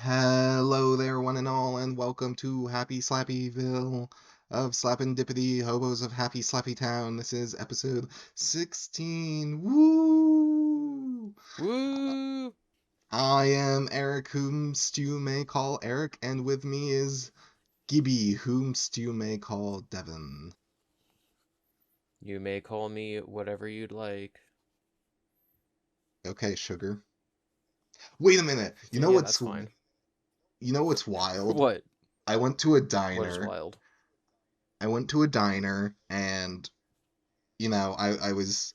Hello there, one and all, and welcome to Happy Slappyville of Slapendipity, Hobos of Happy Slappy Town. This is episode 16. Woo! Woo! I am Eric, whomst you may call Eric, and with me is Gibby, whomst you may call Devon. You may call me whatever you'd like. Okay, sugar. Wait a minute. Yeah, that's fine. You know what's wild? What? I went to a What is diner. wild? I went to a diner and I was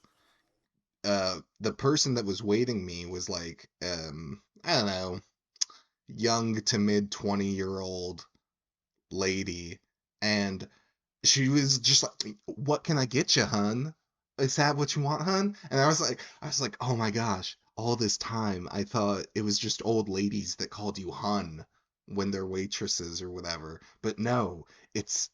the person that was waiting me was like I don't know, young to mid 20-year-old lady, and she was just like, "What can I get you, hun? Is that what you want, hun?" And I was like, "Oh my gosh, all this time I thought it was just old ladies that called you hun when they're waitresses or whatever. But no, it's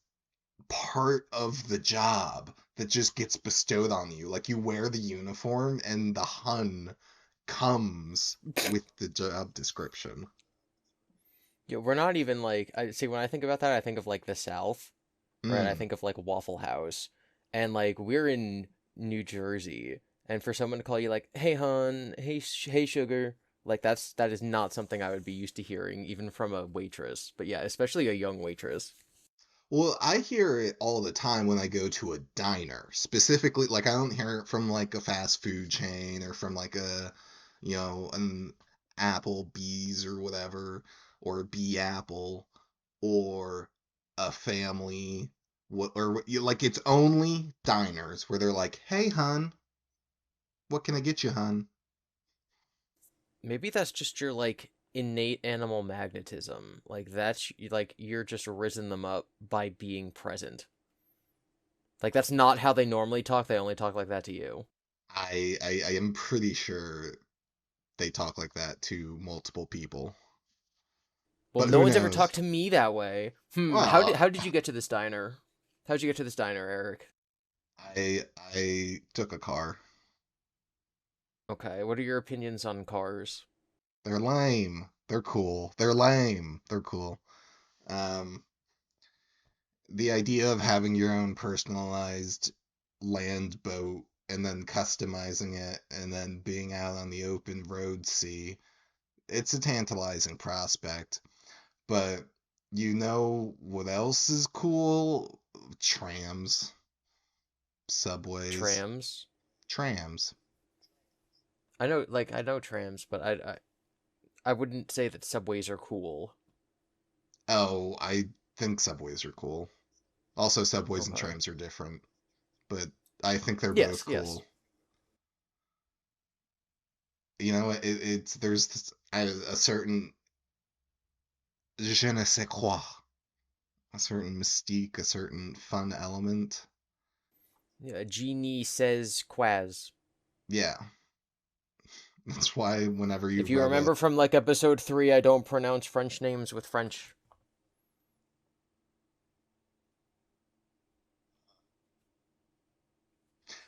part of the job that just gets bestowed on you. Like you wear the uniform and the hun comes with the job description." Yeah, we're not even like I see when I think about that, I think of like the South, right? I Mm. think of like Waffle House, and like we're in New Jersey, and for someone to call you like, "Hey, hun," "Hey, sugar," like that is not something I would be used to hearing, even from a waitress. But yeah, especially a young waitress. Well, I hear it all the time when I go to a diner. Specifically, like I don't hear it from like a fast food chain or from like an Applebee's or whatever, or a B Apple, or a family, like it's only diners where they're like, "Hey, hun, what can I get you, hun?" Maybe that's just your like innate animal magnetism. Like that's like you're just risen them up by being present. Like that's not how they normally talk. They only talk like that to you. I am pretty sure they talk like that to multiple people, Well, but no who one's ever knows? talked to me that way. How did Well, how did you get to this diner? How'd you get to this diner, Eric? I took a car. Okay, what are your opinions on cars? They're lame. They're cool. They're lame. They're cool. Um, the idea of having your own personalized land boat and then customizing it and then being out on the open road sea, it's a tantalizing prospect. But you know what else is cool? Trams, subways, Trams? trams. I know trams, but I wouldn't say that subways are cool. Oh, I think subways are cool. Also, subways and Okay. trams are different, but I think they're Yes, both yes. cool. It's there's a certain je ne sais quoi, a certain mystique, a certain fun element. Yeah, Genie says Quaz. Yeah, that's why whenever you If you rub a remember from like episode 3, I don't pronounce French names with French.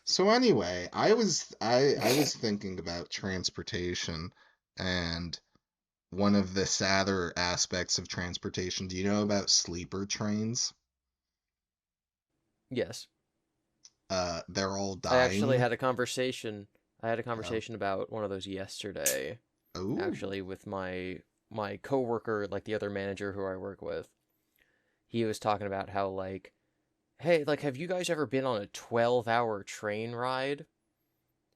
So anyway, I was thinking about transportation and one of the sadder aspects of transportation. Do you know about sleeper trains? Yes. They're all I actually dying. had a conversation. I had a Oh, conversation about one of those yesterday, oh, actually, with my coworker, like the other manager who I work with. He was talking about how like, hey, like, have you guys ever been on a 12-hour train ride?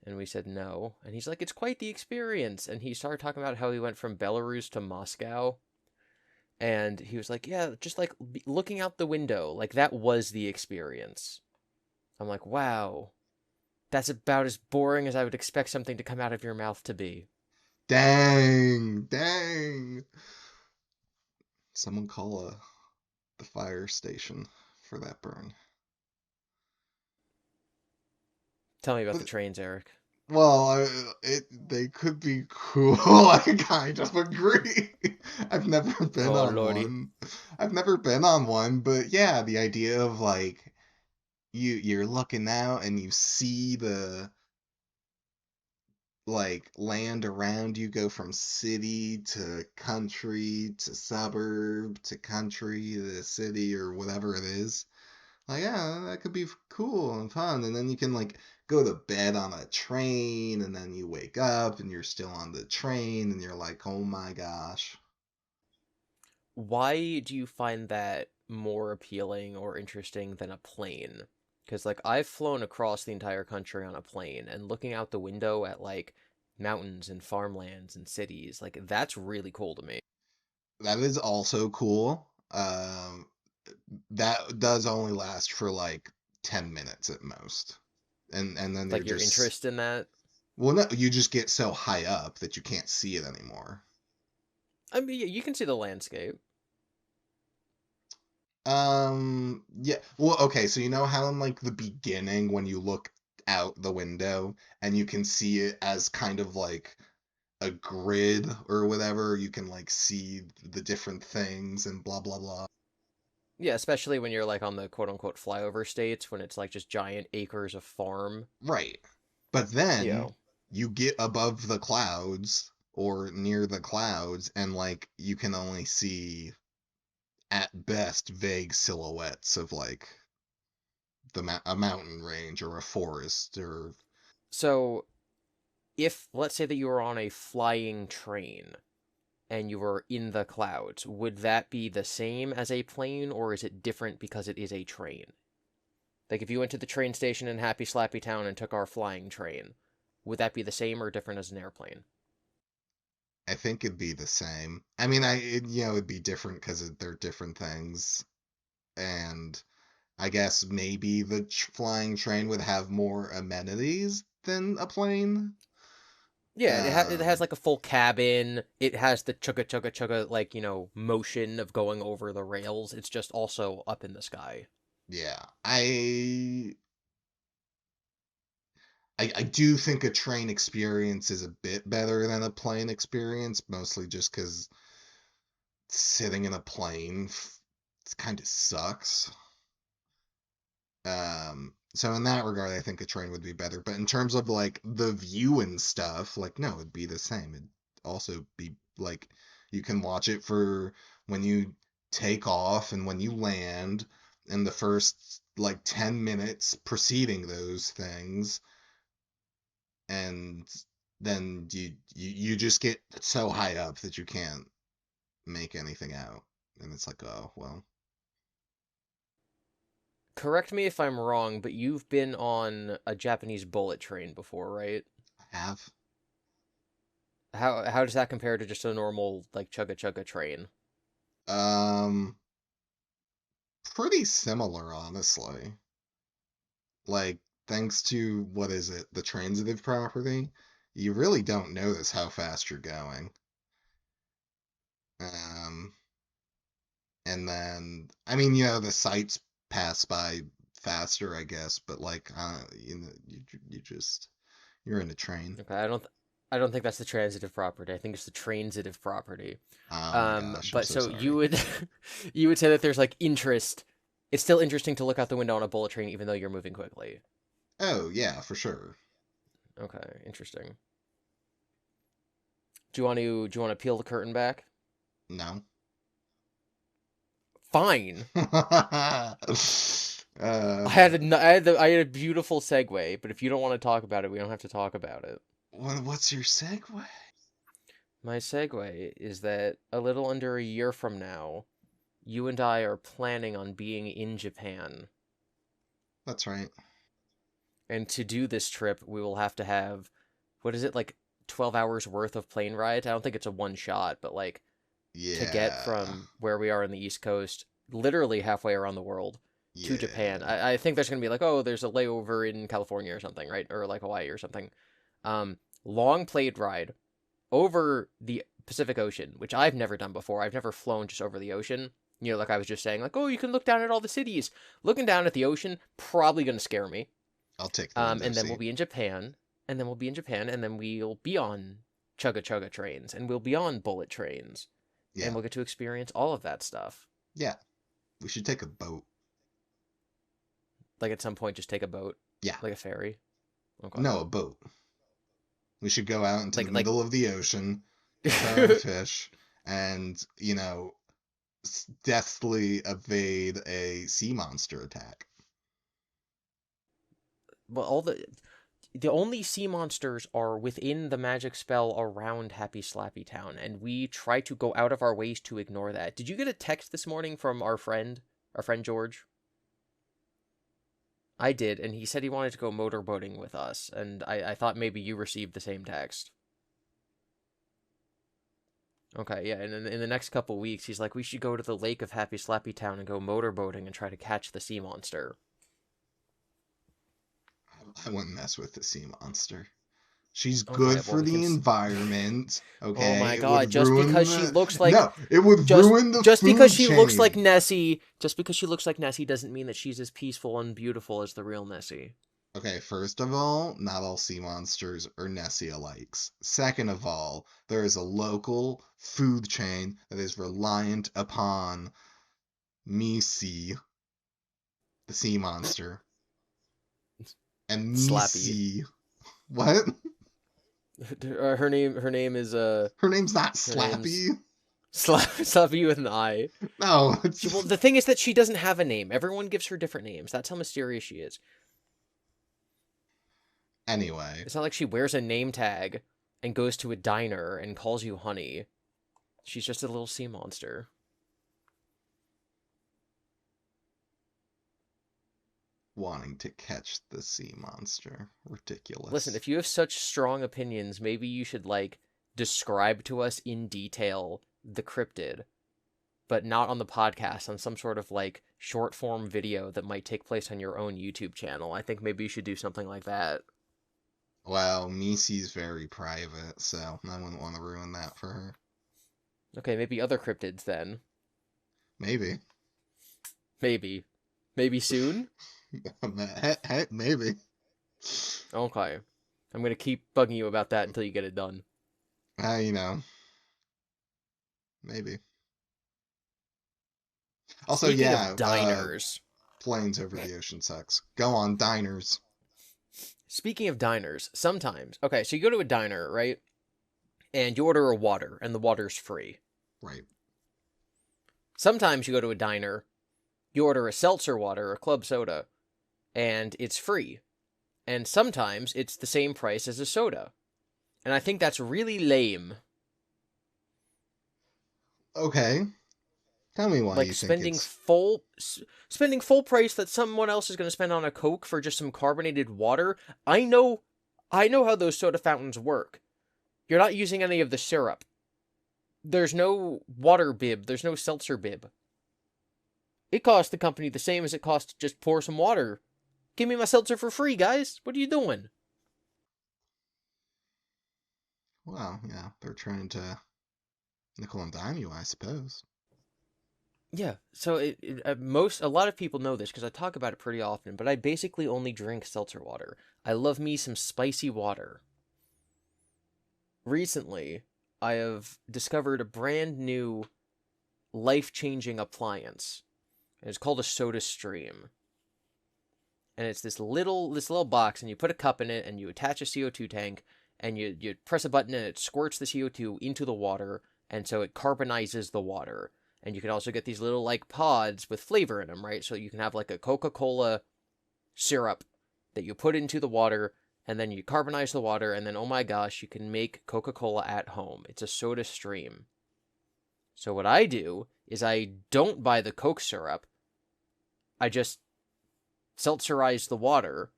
And we said no. And he's like, it's quite the experience. And he started talking about how he went from Belarus to Moscow. And he was like, yeah, just like looking out the window, like that was the experience. I'm like, wow, that's about as boring as I would expect something to come out of your mouth to be. dang, dang. Someone call the fire station for that burn. Tell me about the But trains, Eric. they could be cool. I kind of agree. I've never been Oh, on lordy. one. I've never been on one, but yeah, the idea of like you're looking out and you see the like land around you go from city to country to suburb to country to city or whatever it is. Like, yeah, that could be cool and fun. And then you can like go to bed on a train and then you wake up and you're still on the train and you're like, oh my gosh. Why do you find that more appealing or interesting than a plane? Because, like, I've flown across the entire country on a plane, and looking out the window at, like, mountains and farmlands and cities, like, that's really cool to me. That is also cool. That does only last for like 10 minutes at most. And then you're Like, your just, interest in that. well, no, you just get so high up that you can't see it anymore. I mean, yeah, you can see the landscape. Yeah. Well, okay, so you know how in like the beginning when you look out the window and you can see it as kind of like a grid or whatever, you can like see the different things and blah blah blah. Yeah, especially when you're, like, on the quote-unquote flyover states, when it's, like, just giant acres of farm. Right. But You then know, you get above the clouds or near the clouds and like you can only see at best vague silhouettes of like a mountain range or a forest or so if, let's say that you were on a flying train, and you were in the clouds, would that be the same as a plane, or is it different because it is a train? Like if you went to the train station in Happy Slappy Town and took our flying train, would that be the same or different as an airplane? I think it'd be the same. I mean, it'd be different because they're different things, and I guess maybe the flying train would have more amenities than a plane. Yeah, it has Um, like a full cabin. It has the chugga chugga chugga like motion of going over the rails. It's just also up in the sky. yeah, I do think a train experience is a bit better than a plane experience, mostly just because sitting in a plane kind of sucks. So in that regard, I think a train would be better. But in terms of like the view and stuff, like no, it'd be the same. It'd also be like you can watch it for when you take off and when you land, and the first like 10 minutes preceding those things, and then you just get so high up that you can't make anything out, and it's like, oh well. Correct me if I'm wrong, but you've been on a Japanese bullet train before, right? I have. How does that compare to just a normal like chugga chugga train? um Pretty similar, honestly. Like, thanks to what is it, the transitive property, you really don't notice how fast you're going. Um, and then, I mean, the sights pass by faster, I guess, but like, you're in a train. Okay, I don't think that's the transitive property. I think it's the transitive property. Oh my gosh, I'm But so so you sorry. would you would say that there's like interest. It's still interesting to look out the window on a bullet train, even though you're moving quickly. Oh yeah, for sure. Okay, interesting. Do you want to peel the curtain back? No. Fine. uh, I had a beautiful segue, but if you don't want to talk about it, we don't have to talk about it. what's your segue? My segue is that a little under a year from now, you and I are planning on being in Japan. That's right. And to do this trip, we will have to have, what is it, like 12 hours worth of plane rides? I don't think it's a one shot, but like to get Yeah. from where we are on the East Coast, literally halfway around the world, to Japan. Yeah. I think there's going to be like, oh, there's a layover in California or something, right? Or like Hawaii or something. Long plane ride over the Pacific Ocean, which I've never done before. I've never flown just over the ocean. Like I was just saying, like, oh, you can look down at all the cities. Looking down at the ocean, probably going to scare me. I'll take the window And then we'll seat. be in Japan, and then we'll be in Japan, and then we'll be on chugga chugga trains, and we'll be on bullet trains, and Yeah. we'll get to experience all of that stuff. Yeah. We should take a boat. Like at some point, just take a boat, Yeah. like a ferry. Okay. No, a boat. We should go out into the Like middle of the ocean with our own fish and, deathly evade a sea monster attack. well, all the only sea monsters are within the magic spell around Happy Slappy Town, and we try to go out of our ways to ignore that. Did you get a text this morning from our friend George? I did, and he said he wanted to go motorboating with us, and I thought maybe you received the same text. Okay, yeah, and in the next couple weeks, he's like, we should go to the lake of Happy Slappy Town and go motorboating and try to catch the sea monster. I wouldn't mess with the sea monster. She's Okay, good well, for we can. the environment, Oh okay? my It god, would ruin the. No, it would ruin the just because food she looks like chain. Nessie, just because she looks like Nessie doesn't mean that she's as peaceful and beautiful as the real Nessie. Okay, first of all, not all sea monsters are Nessie alikes. Second of all, there is a local food chain that is reliant upon Misi, the sea monster, and Slappy. Misi. What? Her name is Her name's not her name's Slappy. Slappy with an I. No, it's Well, the thing is that she doesn't have a name. Everyone gives her different names. That's how mysterious she is. anyway. It's not like she wears a name tag and goes to a diner and calls you honey. She's just a little sea monster. Wanting to catch the sea monster. Listen, Ridiculous. if you have such strong opinions, maybe you should, like, describe to us in detail the cryptid, but not on the podcast, on some sort of, like, short form video that might take place on your own YouTube channel. I think maybe you should do something like that. Well, Misi's very private, so I wouldn't want to ruin that for her. Okay, maybe other cryptids then. Maybe. Maybe. Maybe soon? Heck, maybe. Okay. I'm gonna keep bugging you about that until you get it done. You know, maybe. Also, Speaking of yeah, diners, planes over the ocean sucks. Go on, diners. sometimes, okay, so you go to a diner, right? And you order a water, and the water's free. Right. Sometimes you go to a diner, you order a seltzer water or club soda, and it's free. And sometimes it's the same price as a soda. And I think that's really lame. Okay. Tell me why Like you think it's. spending full price that someone else is going to spend on a Coke for just some carbonated water. I know how those soda fountains work. You're not using any of the syrup. There's no water bib, there's no seltzer bib. It costs the company the same as it costs to just pour some water. Give me my seltzer for free, guys. What are you doing? Well, yeah, they're trying to nickel and dime you, I suppose. Yeah, so a lot of people know this because I talk about it pretty often, but I basically only drink seltzer water. I love me some spicy water. Recently, I have discovered a brand new life-changing appliance. And it's called a Soda Stream. And it's this little box, and you put a cup in it, and you attach a CO2 tank, and you press a button, and it squirts the CO2 into the water, and so it carbonizes the water. And you can also get these little, like, pods with flavor in them, right? So you can have, like, a Coca-Cola syrup that you put into the water, and then you carbonize the water, and then, oh my gosh, you can make Coca-Cola at home. It's a Soda Stream. So what I do is I don't buy the Coke syrup. I just seltzerize the water,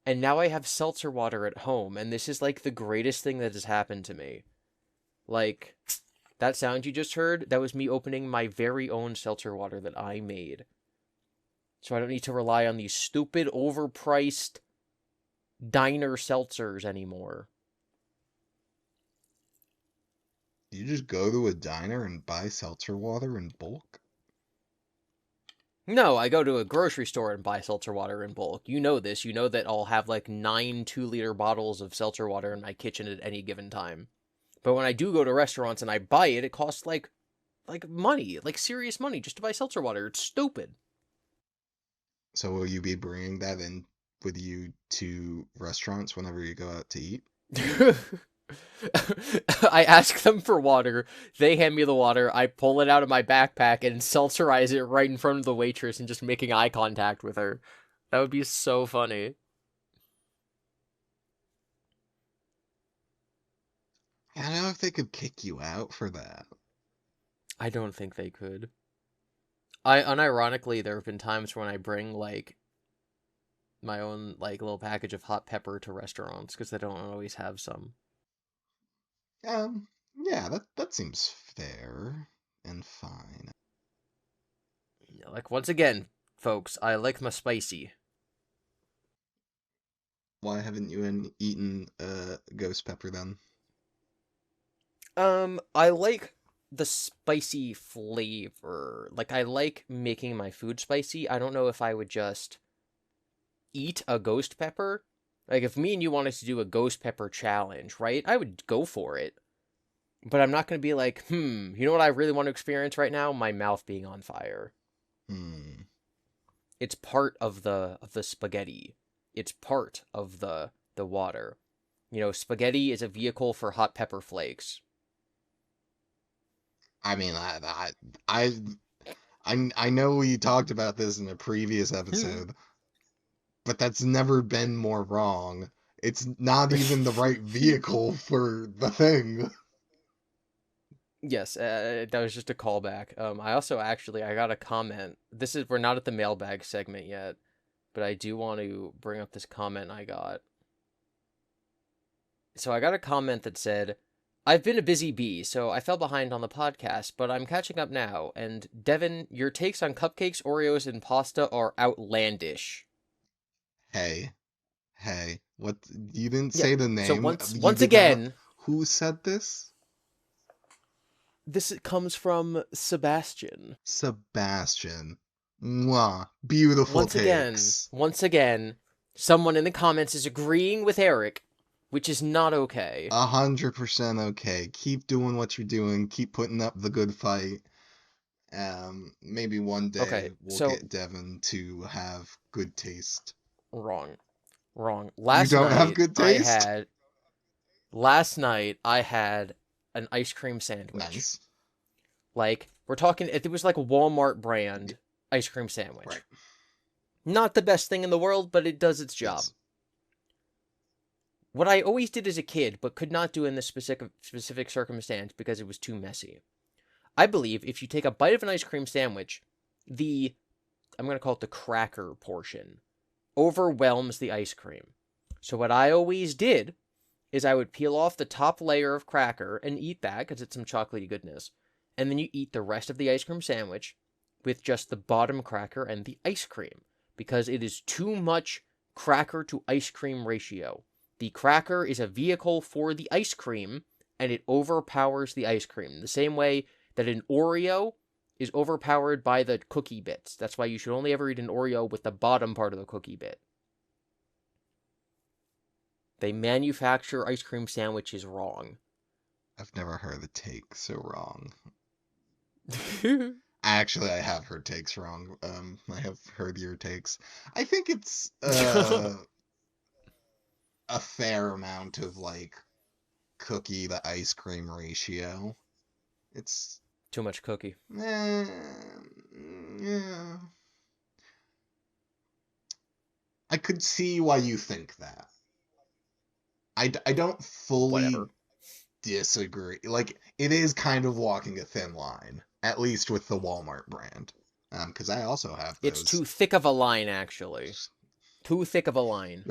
and now I have seltzer water at home, and this is like the greatest thing that has happened to me. Like, that sound you just heard, that was me opening my very own seltzer water that I made. So I don't need to rely on these stupid, overpriced diner seltzers anymore. You just go to a diner and buy seltzer water in bulk? No, I go to a grocery store and buy seltzer water in bulk. You know this. You know that I'll have like 9 2-liter bottles of seltzer water in my kitchen at any given time. But when I do go to restaurants and I buy it, it costs like money, like serious money just to buy seltzer water. It's stupid. So will you be bringing that in with you to restaurants whenever you go out to eat? I ask them for water. They hand me the water. I pull it out of my backpack and seltzerize it right in front of the waitress and just making eye contact with her. That would be so funny. I don't know if they could kick you out for that. I don't think they could. I unironically, there have been times when I bring like my own like little package of hot pepper to restaurants because they don't always have some. Um, yeah, that seems fair and fine. Like once again, folks, I like my spicy. Why haven't you eaten ghost pepper then? I like the spicy flavor. Like I like making my food spicy. I don't know if I would just eat a ghost pepper. Like if me and you wanted to do a ghost pepper challenge, right? I would go for it. But I'm not going to be like, you know what I really want to experience right now? My mouth being on fire. Hmm. It's part of the spaghetti. It's part of the water. You know, spaghetti is a vehicle for hot pepper flakes. I mean, I, I know we talked about this in a previous episode, but that's never been more wrong. It's not even the right vehicle for the thing. Yes, that was just a callback. I also actually I got a comment. This is we're not at the mailbag segment yet, but I do want to bring up this comment I got. So I got a comment that said, "I've been a busy bee, so I fell behind on the podcast, but I'm catching up now. And Devin, your takes on cupcakes, Oreos, and pasta are outlandish." Hey, hey, what? You didn't Yeah. say the So name. You once did not. again, Who said this? this comes from Sebastian. Sebastian. Mwah. Beautiful takes. Once again, someone in the comments is agreeing with Eric, which is not okay. 100% okay. Keep doing what you're doing. Keep putting up the good fight. Maybe one day Okay, we'll so get Devin to have good taste. wrong. Wrong. You don't have good taste? Last night I had an ice cream sandwich. Nice. Like, we're talking it was like a Walmart brand ice cream Right. sandwich. Not the best thing in the world, but it does its job. Yes. What I always did as a kid, but could not do in this specific circumstance because it was too messy. I believe if you take a bite of an ice cream sandwich, the I'm going to call it the cracker portion overwhelms the ice cream. So what I always did is I would peel off the top layer of cracker and eat that because it's some chocolatey goodness. And then you eat the rest of the ice cream sandwich with just the bottom cracker and the ice cream because it is too much cracker to ice cream ratio. The cracker is a vehicle for the ice cream and it overpowers the ice cream. The same way that an Oreo is overpowered by the cookie bits. That's why you should only ever eat an Oreo with the bottom part of the cookie bit. They manufacture ice cream sandwiches wrong. I've never heard the take so wrong. Actually, I have heard takes wrong. I have heard your takes. I think it's a fair amount of like cookie to ice cream ratio. It's Too much cookie. yeah. I could see why you think that. I don't fully Whatever. disagree. Like, it is kind of walking a thin line, at least with the Walmart brand. Because I also have It's those. too thick of a line, actually. Too thick of a line.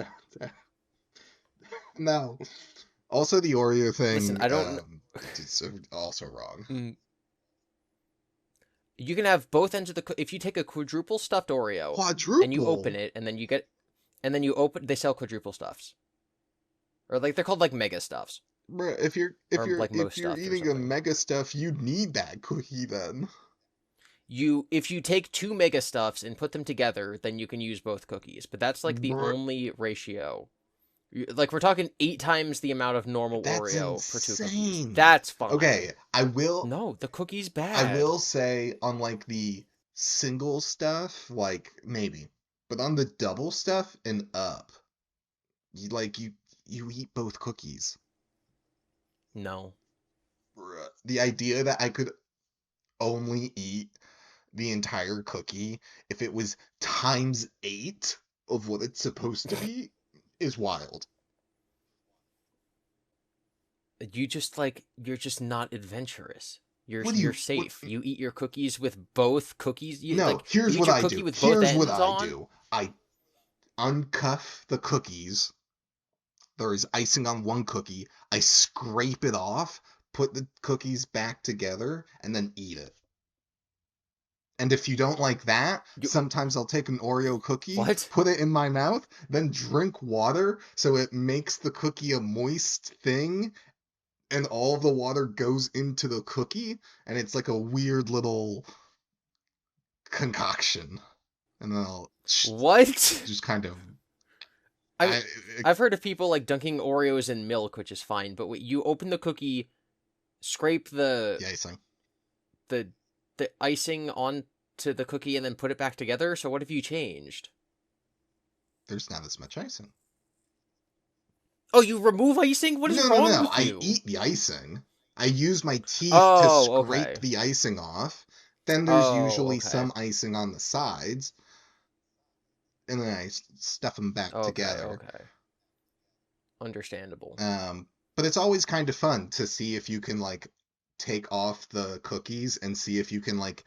No. Also, the Oreo Listen, thing, I don't. it's also wrong. Mm, you can have both ends of the. If you take a quadruple stuffed Oreo and you open Quadruple. it, and then you get, and then you open, they sell quadruple stuffs, or like they're called like mega stuffs, Bruh, or like most if you're stuffed or eating a something. mega stuff, you'd need that cookie then. If you take two mega stuffs and put them together, then you can use both cookies. But that's like the Bruh, only ratio. Like we're talking 8 times the amount of normal that's Oreo for two cookies. insane. That's fine. Okay, No, the cookie's I bad. will say on like the single stuff, like maybe, but on the double stuff and up, you like You eat both cookies. No. Bruh. The idea that I could only eat the entire cookie if it was times 8 of what it's supposed to be is wild. You're just not adventurous. What do You're you what safe. You eat your cookies with both cookies. No, You here's eat what your I cookie do. with both Here's what ends I on. do. I uncuff the cookies. There is icing on one cookie. I scrape it off, put the cookies back together, and then eat it. And if you don't like that, You sometimes I'll take an Oreo cookie, what? put it in my mouth, then drink water so it makes the cookie a moist thing, and all the water goes into the cookie, and it's like a weird little concoction. And then I'll What? just kind of. I mean, I, I've heard of people like dunking Oreos in milk, which is fine, but you open the cookie, scrape the icing. the the icing onto the cookie, and then put it back together. So what have you changed? There's not as much icing. Oh, you remove icing? What is No, no, wrong no. with I you? eat the icing. I use my teeth to Oh, scrape okay. the icing off. Then there's Oh, usually okay. some icing on the sides, and then I stuff them back Okay, together. okay. Understandable. Um, but it's always kind of fun to see if you can like take off the cookies and see if you can like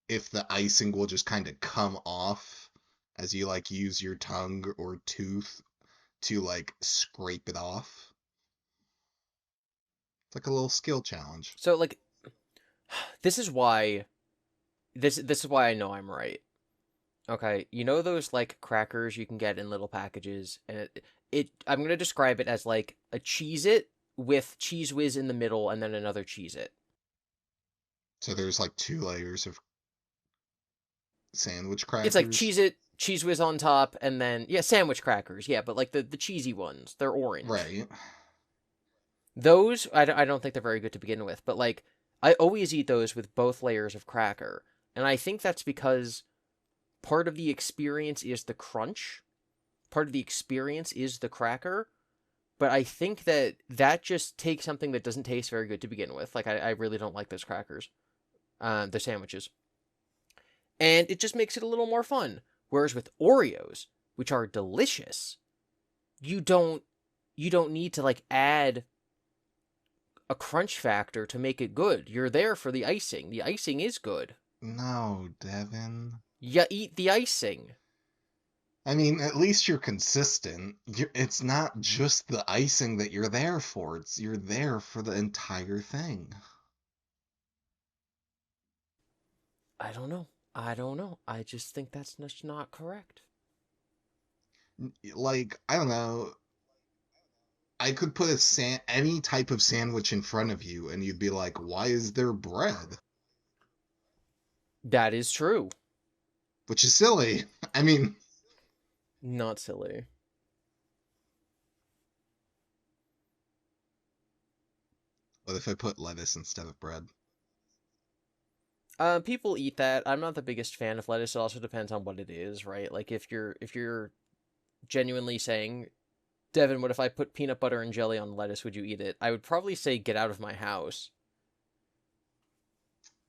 if the icing will just kind of come off as you like use your tongue or tooth to like scrape it off. It's like a little skill challenge. So like this is why this is why I know I'm right. Okay, you know those like crackers you can get in little packages, and it I'm gonna describe it as like a Cheez-It with Cheese Whiz in the middle, and then another Cheez-It. So there's like 2 layers of sandwich It's like crackers. Cheez-It, Cheese Whiz on top, and then yeah, sandwich crackers, yeah, but like the cheesy ones, they're orange. Right. Those I don't think they're very good to begin with, but like I always eat those with both layers of cracker, and I think that's because part of the experience is the crunch, part of the experience is the cracker. But I think that just takes something that doesn't taste very good to begin with. Like I really don't like those crackers, the sandwiches, and it just makes it a little more fun. Whereas with Oreos, which are delicious, you don't you don't need to like add a crunch factor to make it good. You're there for the icing. The icing is good. No, Devin. You eat the icing. I mean, at least you're consistent. It's not just the icing that you're there for. It's you're there for the entire thing. I don't know. I don't know. I just think that's just not correct. Like, I don't know. I could put any type of sandwich in front of you, and you'd be like, "Why is there bread?" That is true. Which is silly. I mean, Not silly. what if I put lettuce instead of bread? People eat that. I'm not the biggest fan of lettuce. It also depends on what it is, right? Like if you're genuinely saying, Devin, what if I put peanut butter and jelly on lettuce? Would you eat it? I would probably say get out of my house.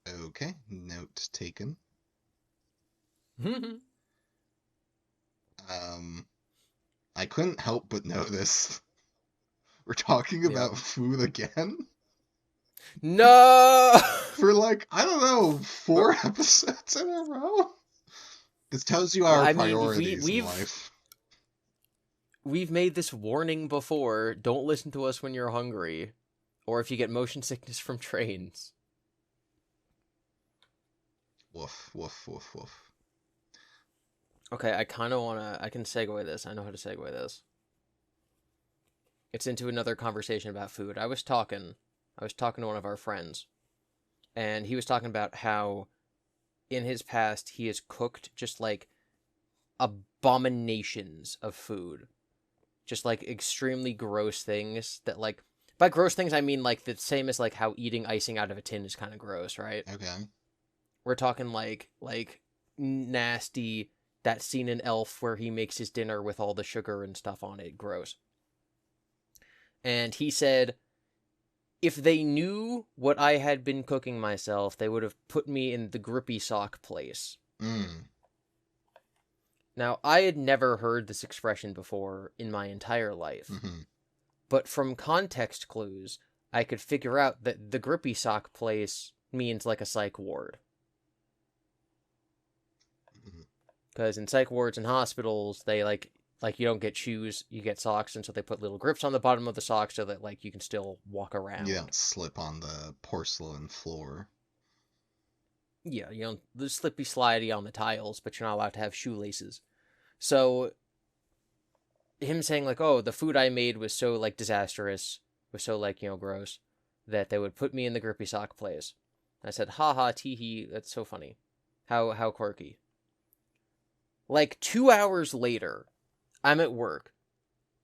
Okay, note taken. Um, I couldn't help but notice we're talking Yep. about food again No. for like, I don't know, 4 episodes in a row. This tells you Well, our I mean, priorities in life. we've made this warning before. Don't listen to us when you're hungry, or if you get motion sickness from trains. Woof, woof, woof, woof. Okay, I kind of wanna. I can segue this. I know how to segue this. It's into another conversation about food. I was talking to one of our friends, and he was talking about how in his past he has cooked just like abominations of food, just like extremely gross things that like by gross things I mean like the same as like how eating icing out of a tin is kind of gross, right? Okay. We're talking like nasty, that scene in Elf where he makes his dinner with all the sugar and stuff on it, gross. And he said if they knew what I had been cooking myself, they would have put me in the grippy sock place. Mm. Now, I had never heard this expression before in my entire life, Mm-hmm. but from context clues, I could figure out that the grippy sock place means like a psych ward. Mm-hmm. Because in psych wards and hospitals, they like you don't get shoes, you get socks, and so they put little grips on the bottom of the socks so that like you can still walk You around. don't slip on the porcelain floor. Yeah, you know, the slippy slidey on the tiles, but you're not allowed to have shoelaces. So him saying like, "Oh, the food I made was so like disastrous, was so like, you know, gross that they would put me in the grippy sock place." I said, "Ha ha, tee hee, that's so funny. How quirky." Like 2 hours later, I'm at work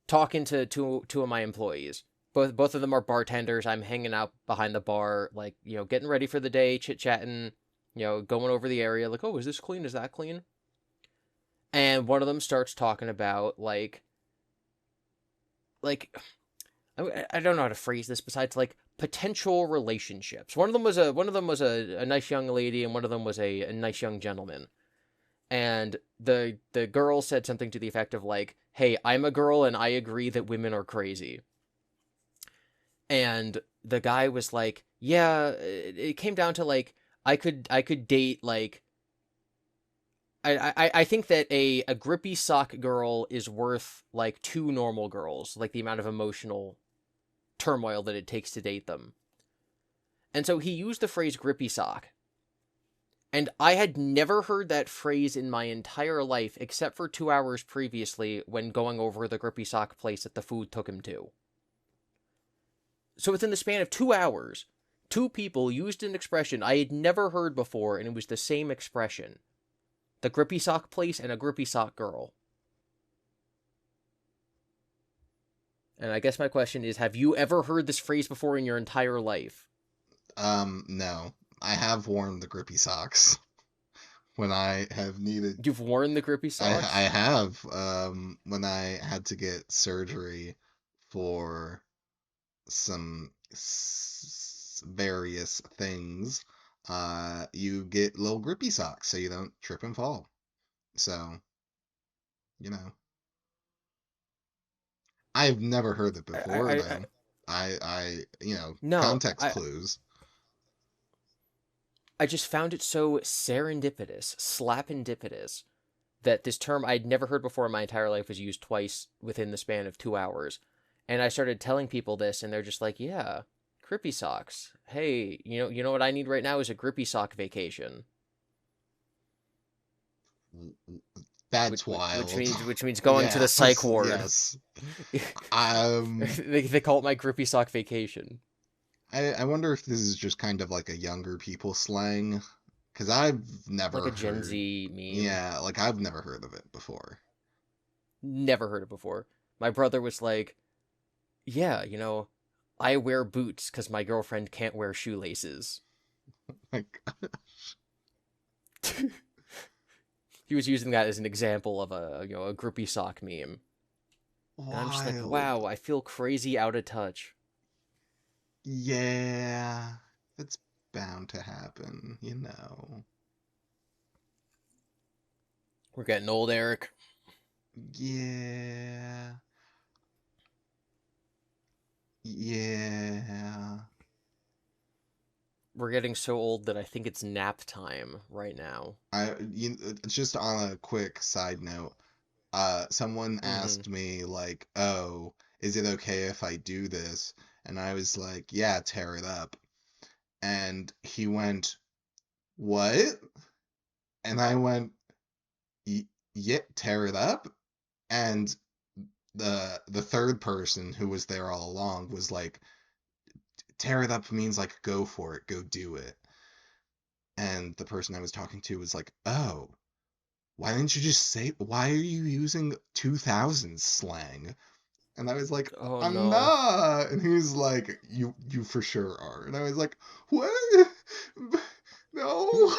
talking to two of my employees. Both of them are bartenders. I'm hanging out behind the bar, like, you know, getting ready for the day, chit-chatting, you know, going over the area like, "Oh, is this clean? Is that clean?" And one of them starts talking about like I don't know how to phrase this besides like potential relationships. One of them was a nice young lady, and one of them was a nice young gentleman. And the girl said something to the effect of like, "Hey, I'm a girl and I agree that women are crazy." And the guy was like, "Yeah, it came down to like I could date like I think that a grippy sock girl is worth like two normal girls, like the amount of emotional turmoil that it takes to date them." And so he used the phrase grippy sock. And I had never heard that phrase in my entire life except for 2 hours previously when going over the grippy sock place that the food took him to. So within the span of 2 hours, two people used an expression I had never heard before, and it was the same expression. The grippy sock place and a grippy sock girl. And I guess my question is, have you ever heard this phrase before in your entire life? No. I have worn the grippy socks when I have needed. You've worn the grippy I socks? have when I had to get surgery for some various things. You get little grippy socks so you don't trip and fall. So, you know, I've never heard it before I though. no, Context clues. I just found it so serendipitous, slapendipitous, that this term I'd never heard before in my entire life was used twice within the span of 2 hours. And I started telling people this, and they're just like, "Yeah, grippy socks. Hey, you know what I need right now is a grippy sock vacation." That's wild. Which means going to the psych Yes, ward. yes. Um, They call it my grippy sock vacation, I wonder if this is just kind of like a younger people slang, because I've like never a Gen heard. Z meme. Yeah, like I've never heard of it before. Never heard it before. My brother was like, "Yeah, you know, I wear boots because my girlfriend can't wear shoelaces." Like, He was using that as an example of a grippy sock meme. And I'm just like, wild. wow, I feel crazy out of touch. Yeah, that's bound to happen. We're getting old, Eric. Yeah, yeah. We're getting so old that I think it's nap time right now. Just on a quick side note, someone Mm-hmm. asked me like, "Oh, is it okay if I do this?" And I was like, "Yeah, tear it up." And he went, "What?" And I went, "Yeah, tear it up." And the third person who was there all along was like, "Tear it up means like go for it, go do it." And the person I was talking to was like, "Oh, why didn't you just say, why are you using 2000s slang?" And I was like, Oh "I'm no. not." And he was like, "You for sure are." And I was like, "What?" No.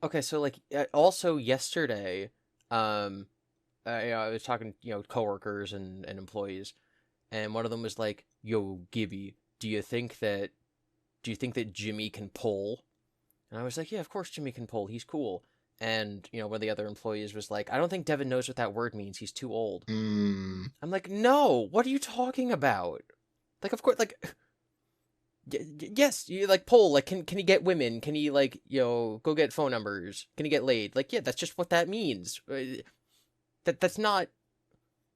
Okay, so like also yesterday, I was talking, coworkers and employees, and one of them was like, "Yo, Gibby, do you think that Jimmy can pull?" And I was like, "Yeah, of course Jimmy can pull. He's cool." And one of the other employees was like, "I don't think Devin knows what that word means. He's too old." Mm, I'm like, "No, what are you talking about? Like, of course, like, yes, you like pull. Like, can he get women? Can he like go get phone numbers? Can he get laid? Like, yeah, that's just what that means. That's not.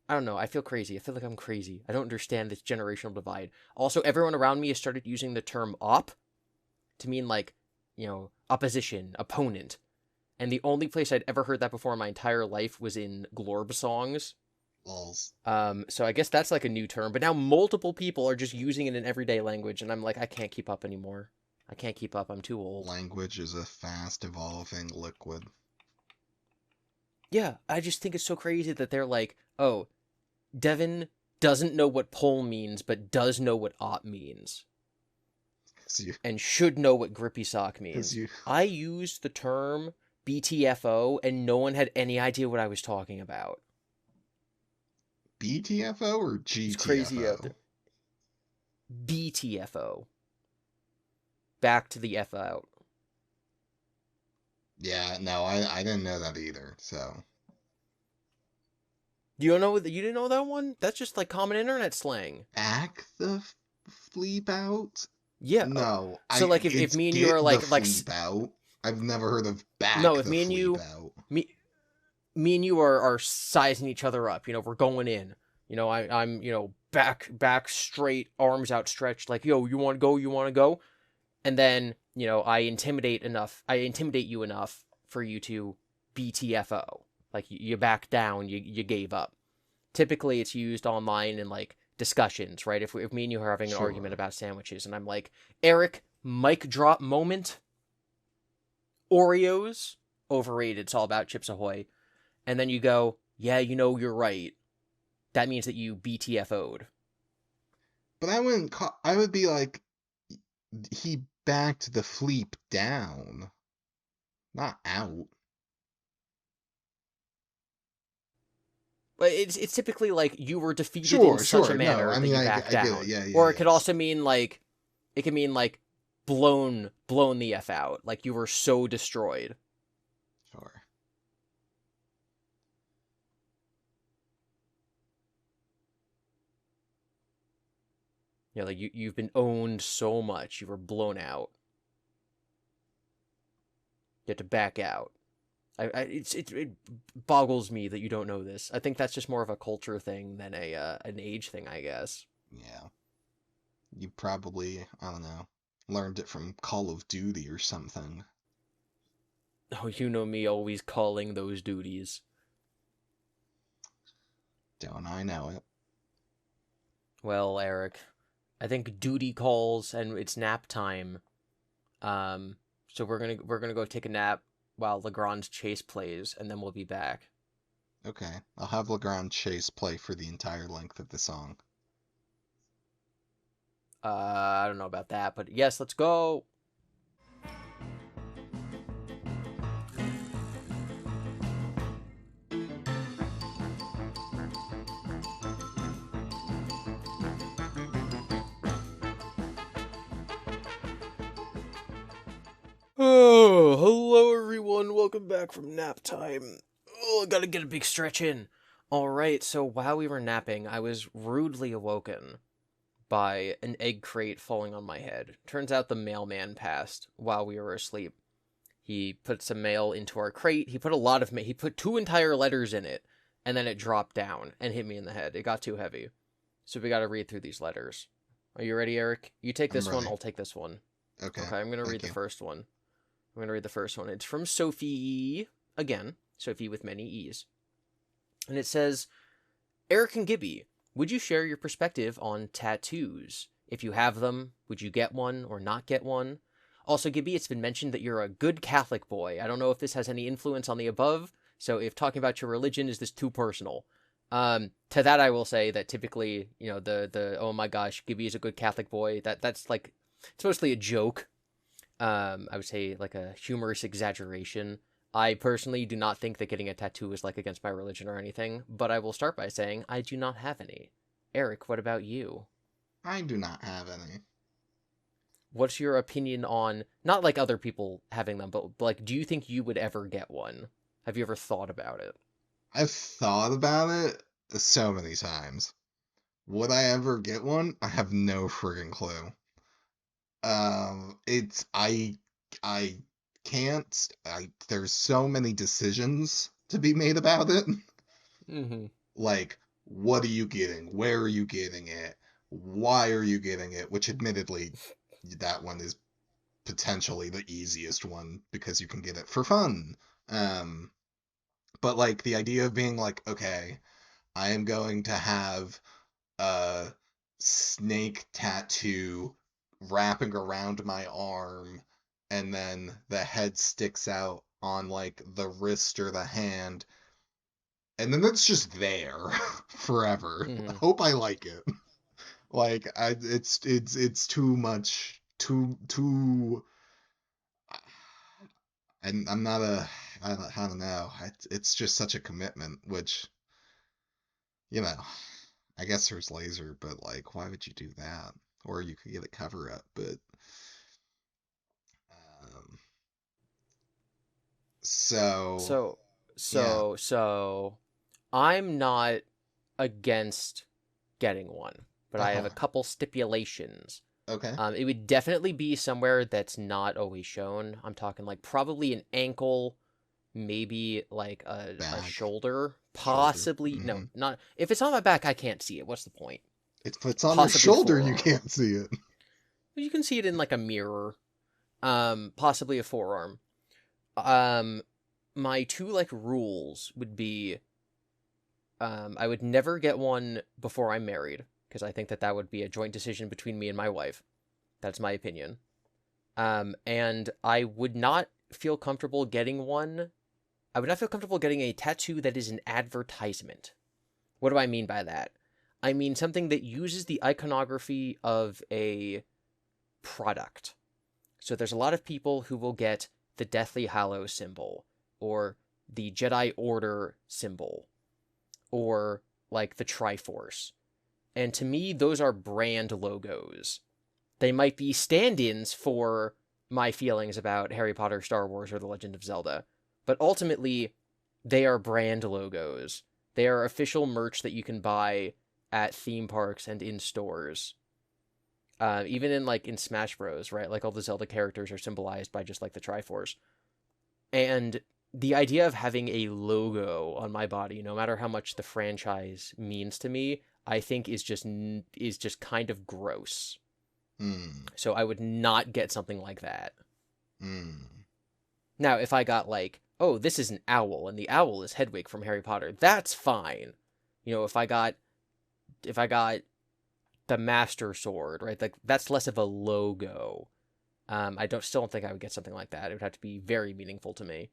I don't know. I feel crazy. I feel like I'm crazy. I don't understand this generational divide. Also, everyone around me has started using the term op to mean like, opposition, opponent. And the only place I'd ever heard that before in my entire life was in Glorb songs. lols. So I guess that's like a new term, but now multiple people are just using it in everyday language, and I'm like, I can't keep up anymore. I can't keep up. I'm too old. Language is a fast evolving liquid. Yeah, I just think it's so crazy that they're like, oh, Devin doesn't know what pole means, but does know what op means, Cause you, and should know what grippy sock cause means. you, I used the term BTFO, and no one had any idea what I was talking about. BTFO or It's crazy out GTFO? there. BTFO. Back to the F out. Yeah, no, I didn't know that either. So You didn't know that one? That's just like common internet slang. back the fleep out? Yeah. No, So like if it's me and you get are the like fleep out. I've never heard of no, back if the me and fleep you out. me me and you are sizing each other up, we're going in. I'm back straight, arms outstretched, like, yo, you wanna go, you wanna go? And then, I intimidate you enough for you to BTFO. Like you back down, you gave up. Typically it's used online in like discussions, right? If me and you are having an argument Sure. about sandwiches and I'm like, Eric, mic drop moment, Oreos, overrated, it's all about Chips Ahoy. And then you go, yeah, you're right. That means that you BTFO'd. But I wouldn't call, I would be like, he backed the fleep down, not out. But it's typically like you were defeated in Sure, such a sure. No, manner I that mean, you back I get it. down. Yeah, yeah, Or it could yes. also mean like it can mean like blown the F out. Like you were so destroyed. Sure. Like you've been owned so much, you were blown out. You have to back out. It boggles me that you don't know this. I think that's just more of a culture thing than a an age thing, I guess. Yeah. You probably, I don't know, learned it from Call of Duty or something. Oh, you know me always calling those duties. Don't I know it? Well, Eric, I think duty calls and it's nap time. So we're gonna go take a nap while Legrand's Chase plays, and then we'll be back. Okay, I'll have Legrand Chase play for the entire length of the song. I don't know about that, but yes, let's go. Oh, hello everyone. Welcome back from nap time. Oh, gotta get a big stretch in. All right, so while we were napping, I was rudely awoken by an egg crate falling on my head. Turns out the mailman passed while we were asleep. He put some mail into our crate. He put a lot of mail. He put two entire letters in it, and then it dropped down and hit me in the head. It got too heavy. So we got to read through these letters. Are you ready, Eric? You take I'm this one, ready. I'll take this one. Okay, Okay, I'm going to read thank the you. first one. I'm going to read the first one. It's from Sophie, again, Sophie with many E's. And it says, Eric and Gibby, would you share your perspective on tattoos? If you have them, would you get one or not get one? Also, Gibby, it's been mentioned that you're a good Catholic boy. I don't know if this has any influence on the above, so if talking about your religion is this too personal. To that I will say that typically, the oh my gosh, Gibby is a good Catholic boy, that's like, it's mostly a joke. I would say like a humorous exaggeration. I personally do not think that getting a tattoo is like against my religion or anything, but I will start by saying I do not have any. Eric, what about you? I do not have any. What's your opinion on not like other people having them, but like, do you think you would ever get one? Have you ever thought about it? I've thought about it so many times. Would I ever get one? I have no friggin' clue. It's I can't. There's so many decisions to be made about it. Mm-hmm. Like, what are you getting? Where are you getting it? Why are you getting it? Which, admittedly, that one is potentially the easiest one because you can get it for fun. Um, but like the idea of being like, okay, I am going to have a snake tattoo wrapping around my arm, and then the head sticks out on like the wrist or the hand, and then it's just there forever. I Mm-hmm. hope I like it. Like it's too much, too. And I'm not a, I don't know. It's just such a commitment, which you know, I guess there's laser, but like, why would you do that? Or you could get a cover up, but um, so So, yeah, so, I'm not against getting one, but I have uh-huh, a couple stipulations. okay, It would definitely be somewhere that's not always shown. I'm talking like probably an ankle, maybe like a back, shoulder, shoulder. possibly Mm-hmm. no, not if it's on my back, I can't see it. What's the point? If it's on your Possibly shoulder, you forearm. can't see it. You can see it in like a mirror. Possibly a forearm. Um, my two like rules would be I would never get one before I'm married because I think that that would be a joint decision between me and my wife. That's my opinion. And I would not feel comfortable getting one. I would not feel comfortable getting a tattoo that is an advertisement. What do I mean by that? I mean something that uses the iconography of a product. So there's a lot of people who will get the Deathly Hallows symbol or the Jedi Order symbol or like the Triforce. And to me, those are brand logos. They might be stand ins for my feelings about Harry Potter, Star Wars, or The Legend of Zelda, but ultimately, they are brand logos. They are official merch that you can buy at theme parks and in stores. Even in like in Smash Bros, right? Like all the Zelda characters are symbolized by just like the Triforce. And the idea of having a logo on my body, no matter how much the franchise means to me, I think is just kind of gross. Hmm. So I would not get something like that. Hmm. Now, if I got like, oh, this is an owl and the owl is Hedwig from Harry Potter, that's fine. You know, if I got the Master Sword, right? Like that's less of a logo. I don't still don't think I would get something like that. It would have to be very meaningful to me.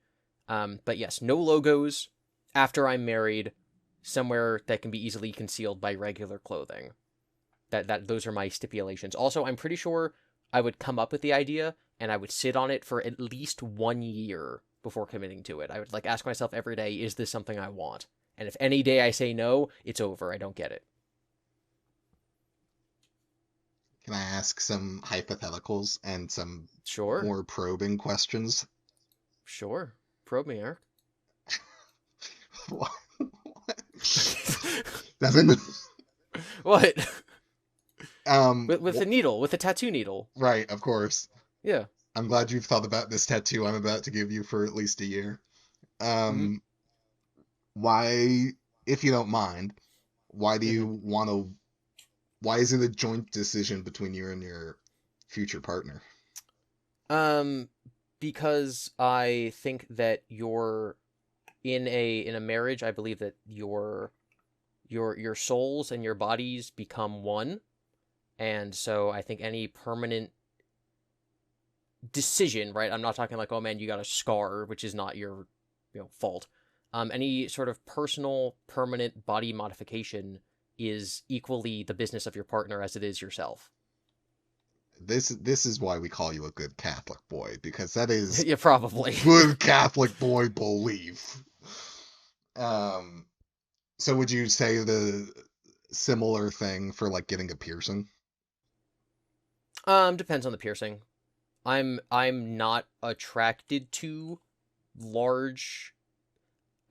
But yes, no logos after I'm married, somewhere that can be easily concealed by regular clothing. That those are my stipulations. Also, I'm pretty sure I would come up with the idea and I would sit on it for at least 1 year before committing to it. I would like ask myself every day, is this something I want? And if any day I say no, it's over. I don't get it. Can I ask some hypotheticals and some Sure, more probing questions? sure. Probe me, Eric. What? Doesn't What? um With the needle, with the tattoo needle. right, of course. Yeah. I'm glad you've thought about this tattoo I'm about to give you for at least a year. Mm-hmm. Um, why, if you don't mind, why do you Mm-hmm. want to? Why is it a joint decision between you and your future partner? Um, because I think that you're in a marriage. I believe that your souls and your bodies become one, and so I think any permanent decision, right? I'm not talking like, oh man, you got a scar, which is not your fault. Any sort of personal, permanent body modification is equally the business of your partner as it is yourself. This is why we call you a good Catholic boy, because that is Yeah, probably. good Catholic boy belief. Um, so would you say similar thing for like getting a piercing? Depends on the piercing. I'm not attracted to large.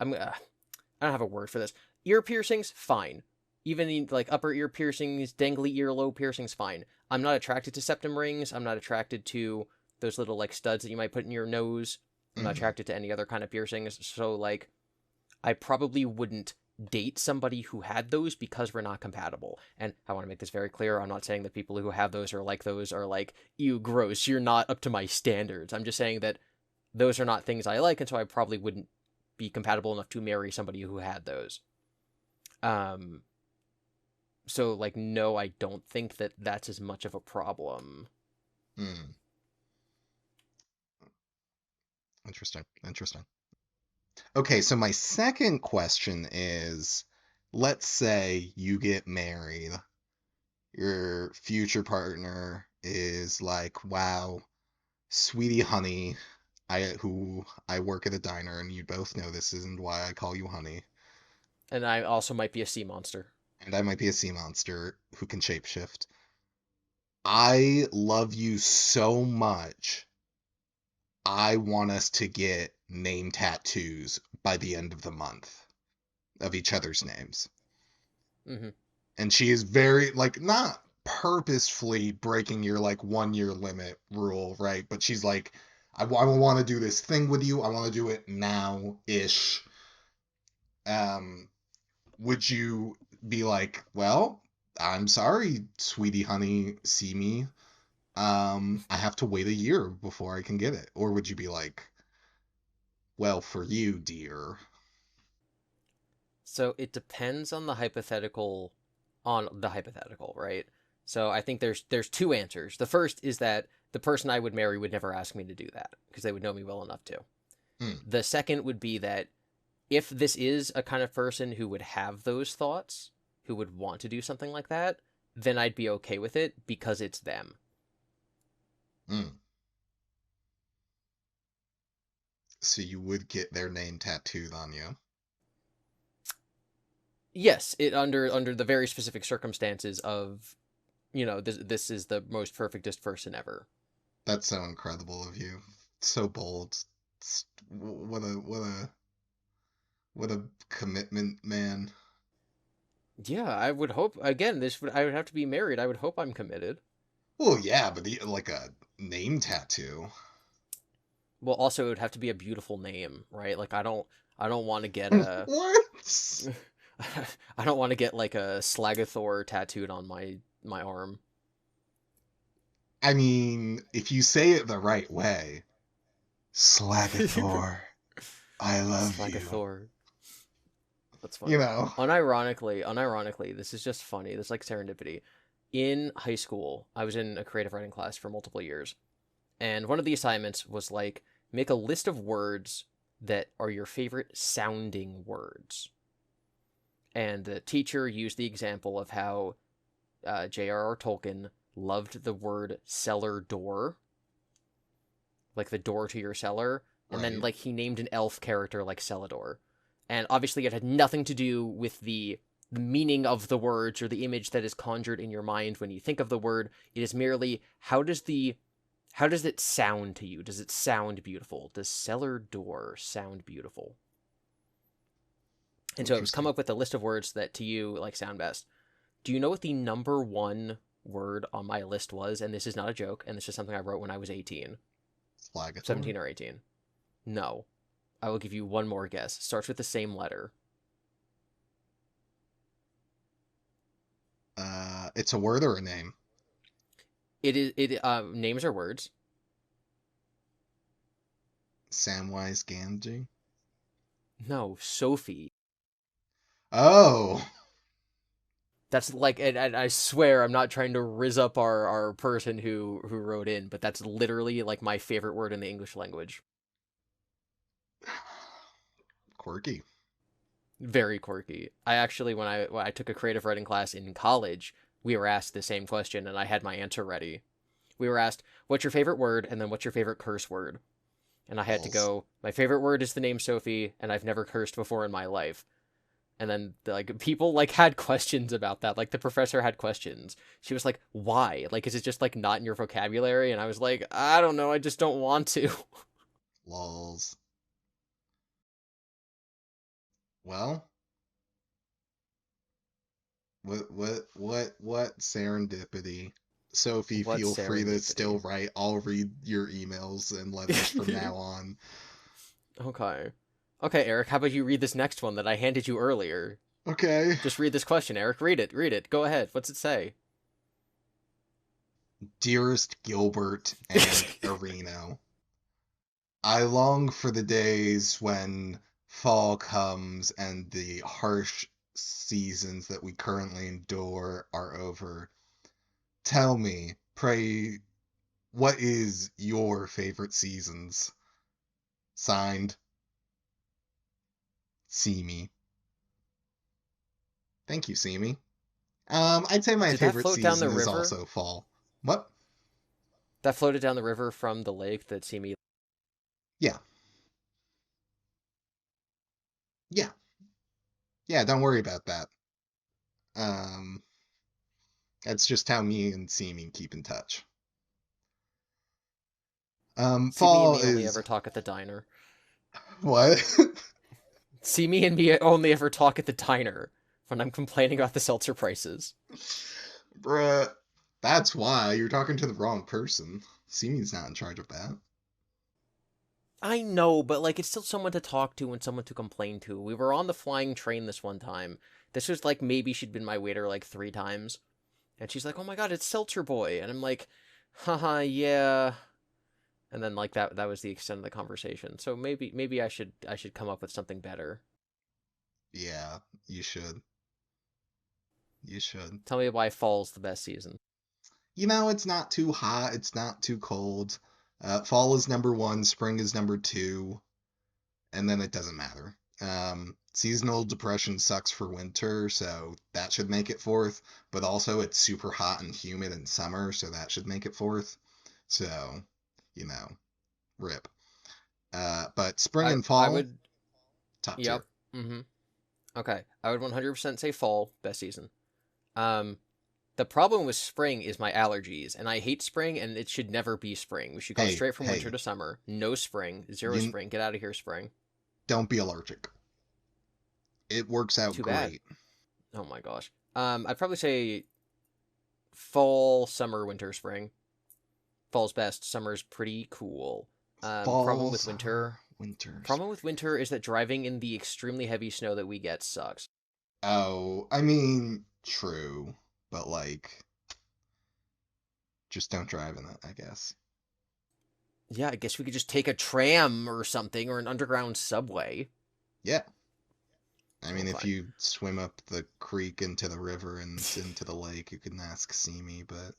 I don't have a word for this. Ear piercings, fine. Even like upper ear piercings, dangly earlobe piercings, fine. I'm not attracted to septum rings. I'm not attracted to those little like studs that you might put in your nose. I'm not Hmm. attracted to any other kind of piercings. So like I probably wouldn't date somebody who had those because we're not compatible. And I want to make this very clear. I'm not saying that people who have those are like, ew, gross. You're not up to my standards. I'm just saying that those are not things I like, and so I probably wouldn't be compatible enough to marry somebody who had those. Um, so like, no, I don't think that that's as much of a problem. Hmm. Interesting. Interesting. Okay, so my second question is, let's say you get married, your future partner is like, wow, sweetie honey, I work at a diner and you both know this isn't why I call you honey. And I also might be a sea monster. And I might be a sea monster who can shapeshift. I love you so much. I want us to get name tattoos by the end of the month of each other's names. Mm-hmm. And she is very, like, not purposefully breaking your like 1 year limit rule, right? But she's like, I want to do this thing with you. I want to do it now ish. Um, would you be like, well, I'm sorry, sweetie honey, see me. I have to wait a year before I can get it. Or would you be like, well, for you, dear. So it depends on the hypothetical, right? So I think there's two answers. The first is that the person I would marry would never ask me to do that because they would know me well enough to. Hmm. The second would be that if this is a kind of person who would have those thoughts, who would want to do something like that, then I'd be okay with it because it's them. Hmm. So you would get their name tattooed on you. Yes, it under the very specific circumstances of, this is the most perfectest person ever. That's so incredible of you. So bold. What a commitment, man. Yeah, I would hope again. I would have to be married. I would hope I'm committed. Well, yeah, but like a name tattoo. Well, also it would have to be a beautiful name, right? Like I don't want to get a What? I don't want to get like a Slagathor tattooed on my arm. I mean, if you say it the right way, Slagathor, I love you. Slagathor. That's You funny. know. Unironically, this is just funny. This is like serendipity. In high school, I was in a creative writing class for multiple years, and one of the assignments was like make a list of words that are your favorite sounding words. And the teacher used the example of how J.R.R. Tolkien loved the word cellar door, like the door to your cellar, and then Right. like he named an elf character like Celador. And obviously it had nothing to do with the meaning of the words or the image that is conjured in your mind when you think of the word. It is merely how does it sound to you? Does it sound beautiful? Does cellar door sound beautiful? And so it was come Interesting. up with a list of words that to you like sound best. Do you know what the number one word on my list was? And this is not a joke, and this is something I wrote when I was 18, Slagathor. 17 or 18. No. I will give you one more guess. It starts with the same letter. It's a word or a name? It names are words. Samwise Gamgee. No, Sophie. Oh, That's like, and I swear I'm not trying to riz up our person who wrote in, but that's literally like my favorite word in the English language. quirky. Very quirky. I actually, when I took a creative writing class in college, we were asked the same question, and I had my answer ready. We were asked, "What's your favorite word?" and then "What's your favorite curse word?" And I had to Balls. go, "My favorite word is the name Sophie, and I've never cursed before in my life." And then like people like had questions about that. Like the professor had questions. She was like, "Why? Like, is it just like not in your vocabulary?" And I was like, "I don't know. I just don't want to." Lols. Well, what serendipity. Sophie, What feel free to still serendipity. write. I'll read your emails and letters from now on. Okay. Okay, Eric, how about you read this next one that I handed you earlier? Okay. Just read this question, Eric. Read it. Read it. Go ahead. What's it say? Dearest Gilbert and Areno, I long for the days when fall comes and the harsh seasons that we currently endure are over. Tell me, pray, what is your favorite seasons? Signed, Simi. Thank you, Simi. I'd say my Did that favorite float down the season is river? also fall. What? That floated down the river from the lake that see me. Yeah, yeah, yeah. Don't worry about that. Um, that's just how me and Simi keep in touch. See me and Fall me only is ever talk at the diner. what? See me and me only ever talk at the diner when I'm complaining about the seltzer prices. Bruh. That's why you're talking to the wrong person. Simi's not in charge of that. I know, but like it's still someone to talk to and someone to complain to. We were on the flying train this one time. This was like maybe she'd been my waiter like 3 times. And she's like, "Oh my god, it's Seltzer Boy." And I'm like, "Haha, yeah." And then like that was the extent of the conversation. So maybe I should come up with something better. Yeah, you should. You should. Tell me why fall's the best season. It's not too hot, it's not too cold. Fall is number one, spring is number two, and then it doesn't matter. Seasonal depression sucks for winter, so that should make it fourth. But also, it's super hot and humid in summer, so that should make it fourth. So, you know, rip. But spring I and I fall, would top Yep. tier. Mhm. Okay. I would 100% say fall best season. Um the problem with spring is my allergies, and I hate spring, and it should never be spring. We should go Hey, straight from winter hey, to summer. No spring, zero you spring. Get out of here, spring. don't be allergic. It works out Too bad. great. Oh my gosh. I'd probably say fall, summer, winter, spring. Fall's best. Summer's pretty cool. Fall, summer, winter, Problem with spring. winter is that driving in the extremely heavy snow that we get sucks. Oh, I mean, true, but like, just don't drive in it, I guess. Yeah, I guess we could just take a tram or something, or an underground subway. Yeah, I mean, if Okay. you swim up the creek into the river and into the lake, you can ask Simi, but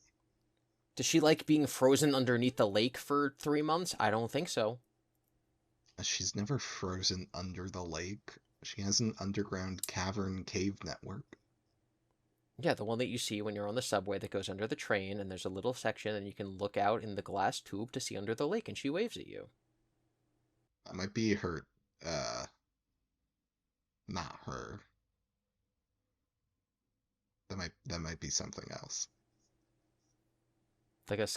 Does she like being frozen underneath the lake for 3 months? I don't think so. she's never frozen under the lake. She has an underground cavern cave network. Yeah, the one that you see when you're on the subway that goes under the train, and there's a little section, and you can look out in the glass tube to see under the lake, and she waves at you. That might be her, uh, not her. That might be something else. Like a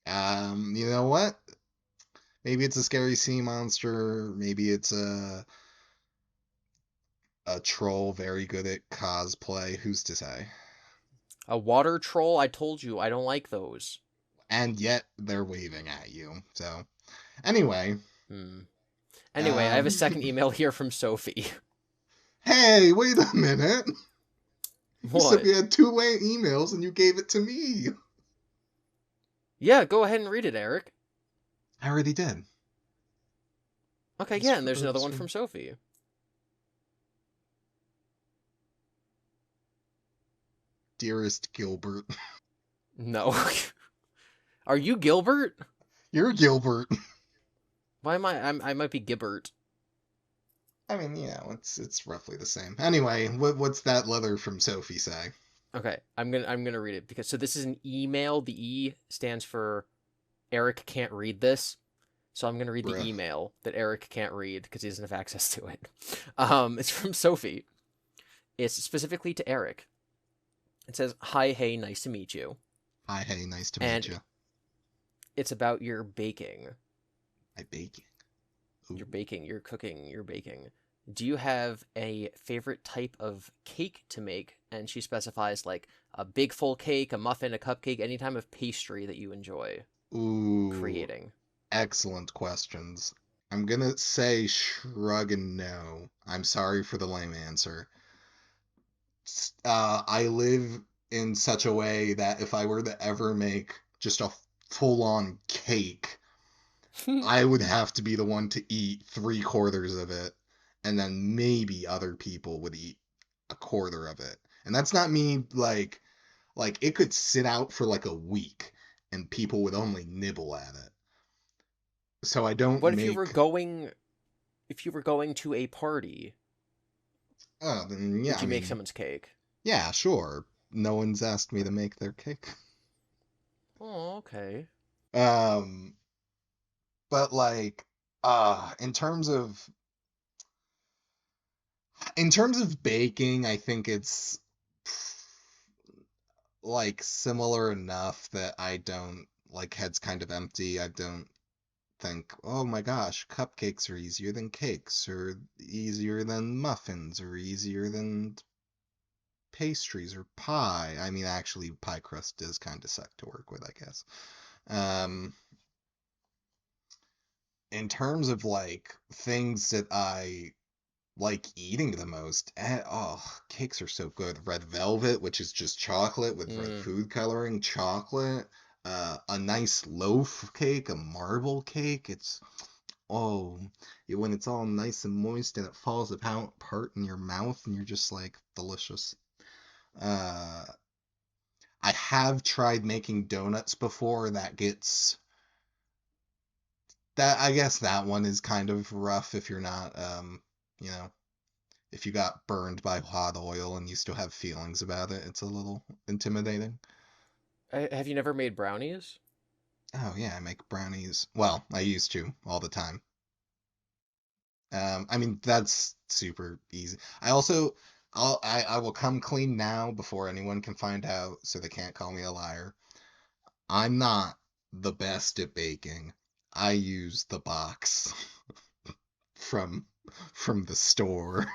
You know what? Maybe it's a scary sea monster. Maybe it's a troll very good at cosplay. Who's to say? water troll. I told you I don't like those. And yet they're waving at you. So anyway, Hmm. Anyway, I have a um, second email here from Sophie. hey, wait a minute. You said What? we had two-way emails and you gave it to me. Yeah, go ahead and read it, Eric. I already did. Okay, It's yeah, and for, there's another it's one for from Sophie. dearest Gilbert. No. Are you Gilbert? You're Gilbert. Why am I might be Gibbert. I mean, it's roughly the same. Anyway, what's that letter from Sophie say? Okay, I'm gonna read it because so this is an email. The E stands for Eric can't read this. So I'm going to read the Bruh. email that Eric can't read because he doesn't have access to it. It's from Sophie. It's specifically to Eric. It says, "Hi, hey, nice to meet you." Hi, hey, nice to meet And you. it's about your baking. I baking. Ooh. Your baking, your cooking, your baking. Do you have a favorite type of cake to make? And she specifies like a big full cake, a muffin, a cupcake, any type of pastry that you enjoy Ooh. creating. Excellent questions. I'm gonna say shrug and no. I'm sorry for the lame answer. I live in such a way that if I were to ever make just a full on cake, I would have to be the one to eat 3/4 of it, and then maybe other people would eat a quarter of it. And that's not me like it could sit out for like a week and people would only nibble at it. So I don't What if you were make going to a party? oh then yeah, Would I you make mean, someone's cake? yeah, sure. No one's asked me to make their cake. Oh, okay. Um but like in terms of baking, I think it's like similar enough that I don't like head's kind of empty. I don't think, oh my gosh, cupcakes are easier than cakes, or easier than muffins, or easier than pastries or pie. I mean, actually, pie crust does kind of suck to work with, I guess. Um, in terms of like things that I like eating the most, oh, cakes are so good. Red velvet, which is just chocolate with red Mm. food coloring, chocolate. A nice loaf cake, a marble cake. It's oh, when it's all nice and moist and it falls apart in your mouth and you're just like delicious. Uh, I have tried making donuts before. I guess that one is kind of rough if you're not you know, if you got burned by hot oil and you still have feelings about it, it's a little intimidating. Have you never made brownies? Oh yeah, I make brownies. Well, I used to all the time. I mean, that's super easy. I also, I will come clean now before anyone can find out, so they can't call me a liar. I'm not the best at baking. I use the box from from the store.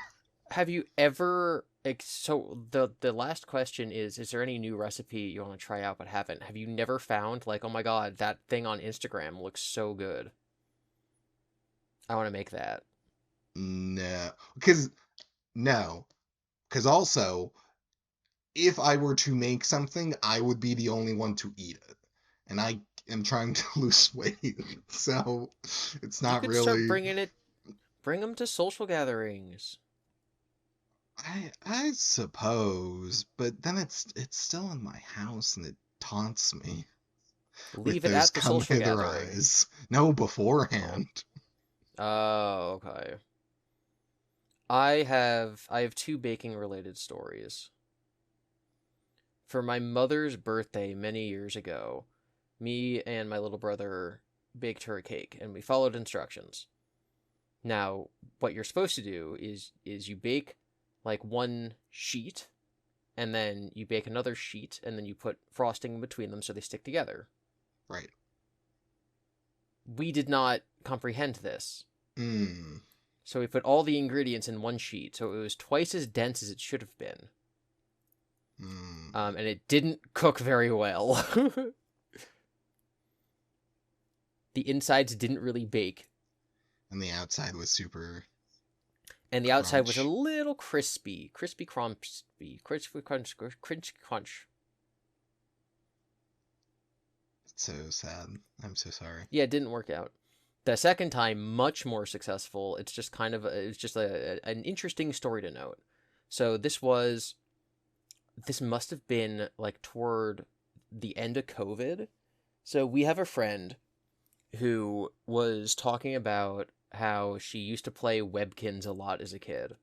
Have you ever so the last question is there any new recipe you want to try out but haven't? Have you never found like, oh my god, that thing on Instagram looks so good. I want to make that. No, because no, because also if I were to make something, I would be the only one to eat it, and I am trying to lose weight, so it's You not could start really. bring them to social gatherings. I suppose, but then it's still in my house and it taunts me with Leave it those at the come social hither gathering. eyes. No, Oh. beforehand. Oh, okay. I have two baking related stories. For my mother's birthday many years ago, me and my little brother baked her a cake and we followed instructions. Now, what you're supposed to do is you bake like one sheet and then you bake another sheet and then you put frosting in between them so they stick together. Right. We did not comprehend this. Hmm. So we put all the ingredients in one sheet, so it was twice as dense as it should have been. Hmm. And it didn't cook very well. The insides didn't really bake, And the outside was super and the outside was a crunch. little crispy, crispy crunch. It's so sad. I'm so sorry. Yeah, it didn't work out. The second time, much more successful. It's just an interesting story to note. So this must have been like toward the end of COVID. So we have a friend who was talking about how she used to play Webkins a lot as a kid.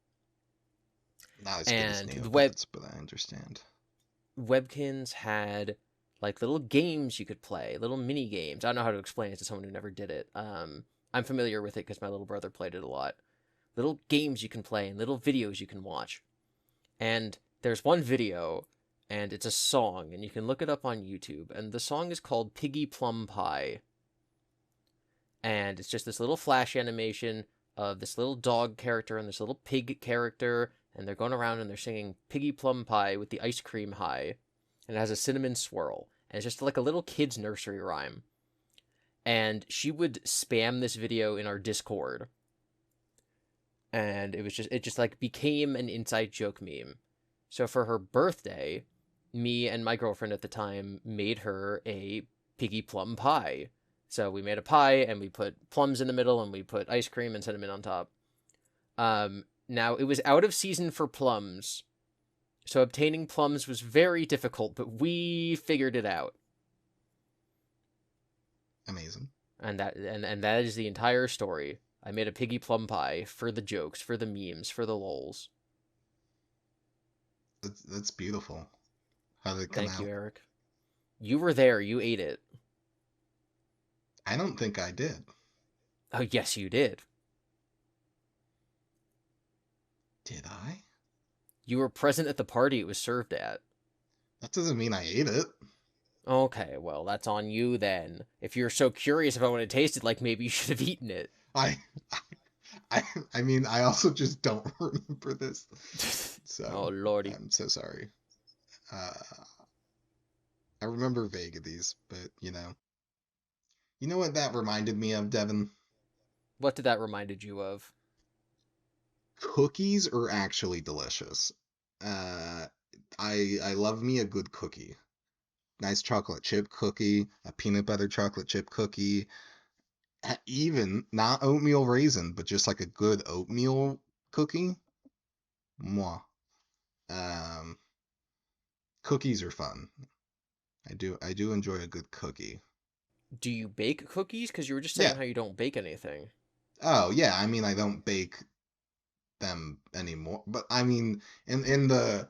Not as good as And the Neopets, but I understand. Webkins had like little games you could play, little mini games. I don't know how to explain it to someone who never did it. I'm familiar with it because my little brother played it a lot. Little games you can play and little videos you can watch. And there's one video, and it's a song, and you can look it up on YouTube. And the song is called Piggy Plum Pie. And it's just this little flash animation of this little dog character and this little pig character, and they're going around and they're singing Piggy Plum Pie with the ice cream high, and it has a cinnamon swirl, and it's just like a little kid's nursery rhyme. And she would spam this video in our Discord, and it just like became an inside joke meme. So for her birthday, me and my girlfriend at the time made her a piggy plum pie. So we made a pie and we put plums in the middle and we put ice cream and cinnamon on top. Now it was out of season for plums, so obtaining plums was very difficult, but we figured it out. Amazing. And that is the entire story. I made a piggy plum pie for the jokes, for the memes, for the lols. That's beautiful. How did it come Thank you, out? Eric. You were there. You ate it. I don't think I did. Oh, yes, you did. Did I? You were present at the party it was served at. That doesn't mean I ate it. Okay, well, that's on you then. If you're so curious about what it tasted like, maybe you should have eaten it. I, I, I mean, I also just don't remember this. Oh, So, lordy. I'm so sorry. Uh, I remember vague of these, but you know what that reminded me of, Devin? What did that reminded you of? Cookies are actually delicious. Uh, I love me a good cookie. Nice chocolate chip cookie, a peanut butter chocolate chip cookie, even not oatmeal raisin, but just like a good oatmeal cookie. Mwah. Um, Cookies are fun. I do enjoy a good cookie. Do you bake cookies? Because you were just saying Yeah. how you don't bake anything. Oh yeah. I mean, I don't bake them anymore, but I mean, in the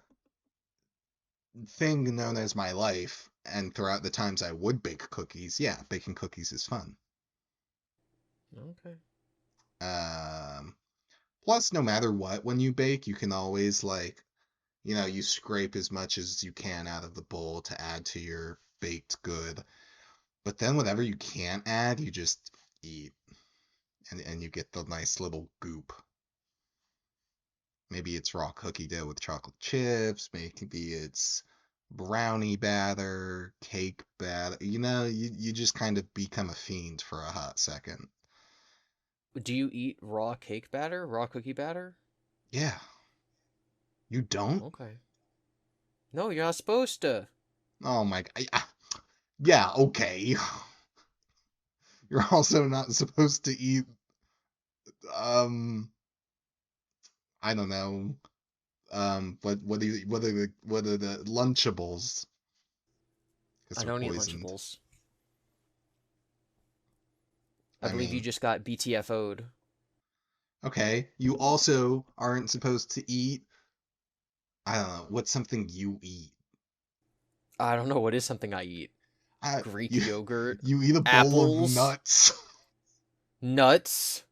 thing known as my life, and throughout the times I would bake cookies, yeah, baking cookies is fun. Okay. Um, Plus, no matter what, when you bake, you can always you scrape as much as you can out of the bowl to add to your baked good. But then whatever you can't add, you just eat, and you get the nice little goop. Maybe it's raw cookie dough with chocolate chips. Maybe it's brownie batter, cake batter. You just kind of become a fiend for a hot second. Do you eat raw cake batter? Raw cookie batter? Yeah. You don't? Okay. No, you're not supposed to. Oh my. Yeah, okay. You're also not supposed to eat, um, I don't know, what are the Lunchables? Because I they're don't eat poisoned. Lunchables. I I believe you mean, just got BTFO'd. okay. You also aren't supposed to eat, I don't know, what's something you eat? I don't know what is something I eat. Greek You yogurt, you eat a bowl of apples, nuts. nuts,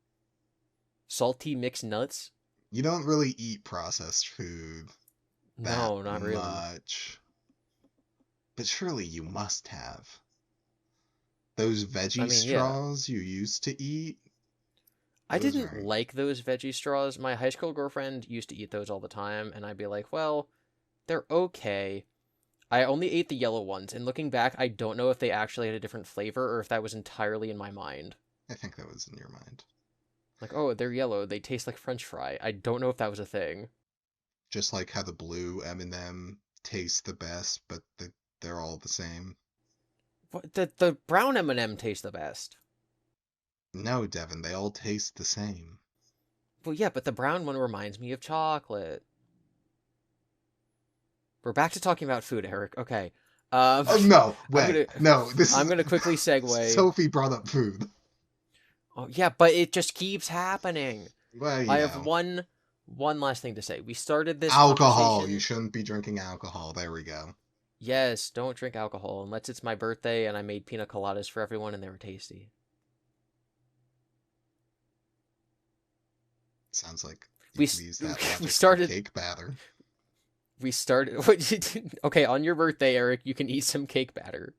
salty mixed nuts. You don't really eat processed food that No, not really. much. But surely you must have. Those I veggie mean, yeah. straws you used to eat, I those didn't aren't. like those veggie straws. My high school girlfriend used to eat those all the time, and I'd be like, well, they're okay. I only ate the yellow ones, and looking back, I don't know if they actually had a different flavor or if that was entirely in my mind. I think that was in your mind. Like, oh, they're yellow, they taste like French fry. I don't know if that was a thing. Just like how the blue M&M tastes the best, but they're all the same. What, the brown M&M tastes the best. No, Devin, they all taste the same. Well, yeah, but the brown one reminds me of chocolate. We're back to talking about food, Eric. Okay. Um, Oh no, I'm wait, gonna no. This I'm is gonna quickly segue. Sophie brought up food. Oh yeah, but it just keeps happening. Well, I have one last thing to say. We started this alcohol. You conversation. shouldn't be drinking alcohol. There we go. Yes, don't drink alcohol unless it's my birthday and I made pina coladas for everyone and they were tasty. Sounds like you We could use that we logic for started cake batter. we started what you did. Okay, on your birthday, Eric, you can eat some cake batter.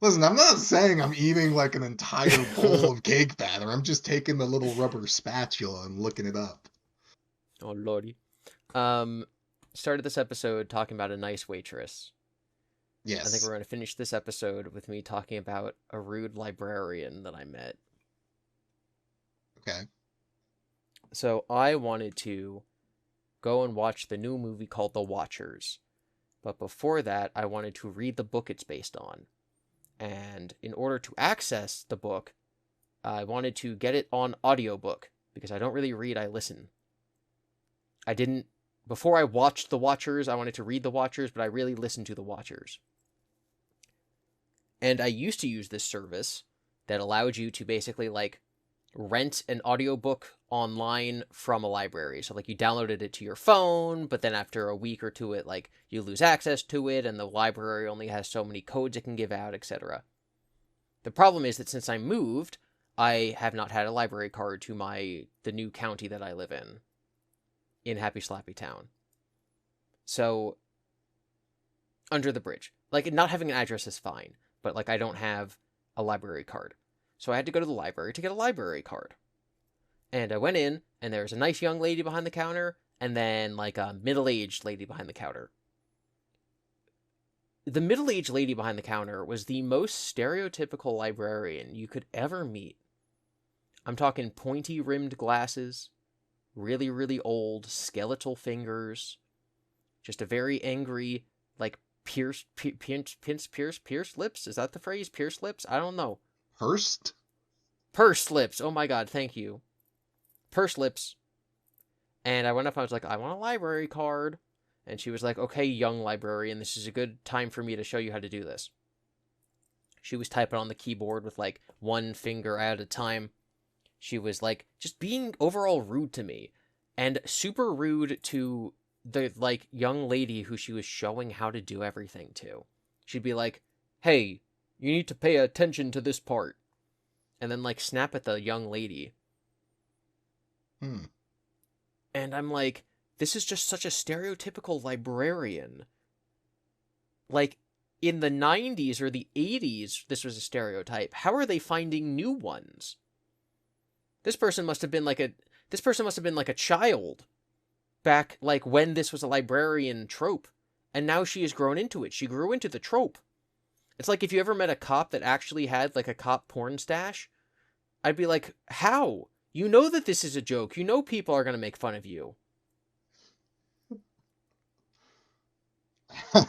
Listen, I'm not saying I'm eating like an entire bowl of cake batter. I'm just taking the little rubber spatula and looking it up. Oh lordy. Um, started this episode talking about a nice waitress. I think we're Yes. going to finish this episode with me talking about a rude librarian that I met. Okay. So I wanted to go and watch the new movie called The Watchers. But before that, I wanted to read the book it's based on. And in order to access the book, I wanted to get it on audiobook because I don't really read, I listen. I didn't before I watched The Watchers, I wanted to read The Watchers, but I really listened to The Watchers. And I used to use this service that allowed you to basically like rent an audiobook online from a library. So like you downloaded it to your phone, but then after a week or two it like you lose access to it and the library only has so many codes it can give out, etc. The problem is that since I moved, I have not had a library card to the new county that I live in Happy Slappy Town. So under the bridge. Like not having an address is fine, but like I don't have a library card. So I had to go to the library to get a library card. And I went in, and there was a nice young lady behind the counter, and then like a middle-aged lady behind the counter. The middle-aged lady behind the counter was the most stereotypical librarian you could ever meet. I'm talking pointy-rimmed glasses, really, really old, skeletal fingers, just a very angry, like, pierced lips? Is that the phrase? Pierced lips? I don't know. Hurst? Pursed lips. Oh my god, thank you. Pursed lips. And I went up, I was like, I want a library card. And she was like, okay, young librarian, this is a good time for me to show you how to do this. She was typing on the keyboard with like one finger at a time. She was like just being overall rude to me and super rude to the like young lady who she was showing how to do everything to. She'd be like, "Hey, you need to pay attention to this part." And then like snap at the young lady. Hmm. And I'm like, this is just such a stereotypical librarian. Like in the 90s or the 80s, this was a stereotype. How are they finding new ones? This person must have been like a child back like when this was a librarian trope. And now she has grown into it. She grew into the trope. It's like if you ever met a cop that actually had like a cop porn stash, I'd be like, "How? You know that this is a joke. You know people are going to make fun of you."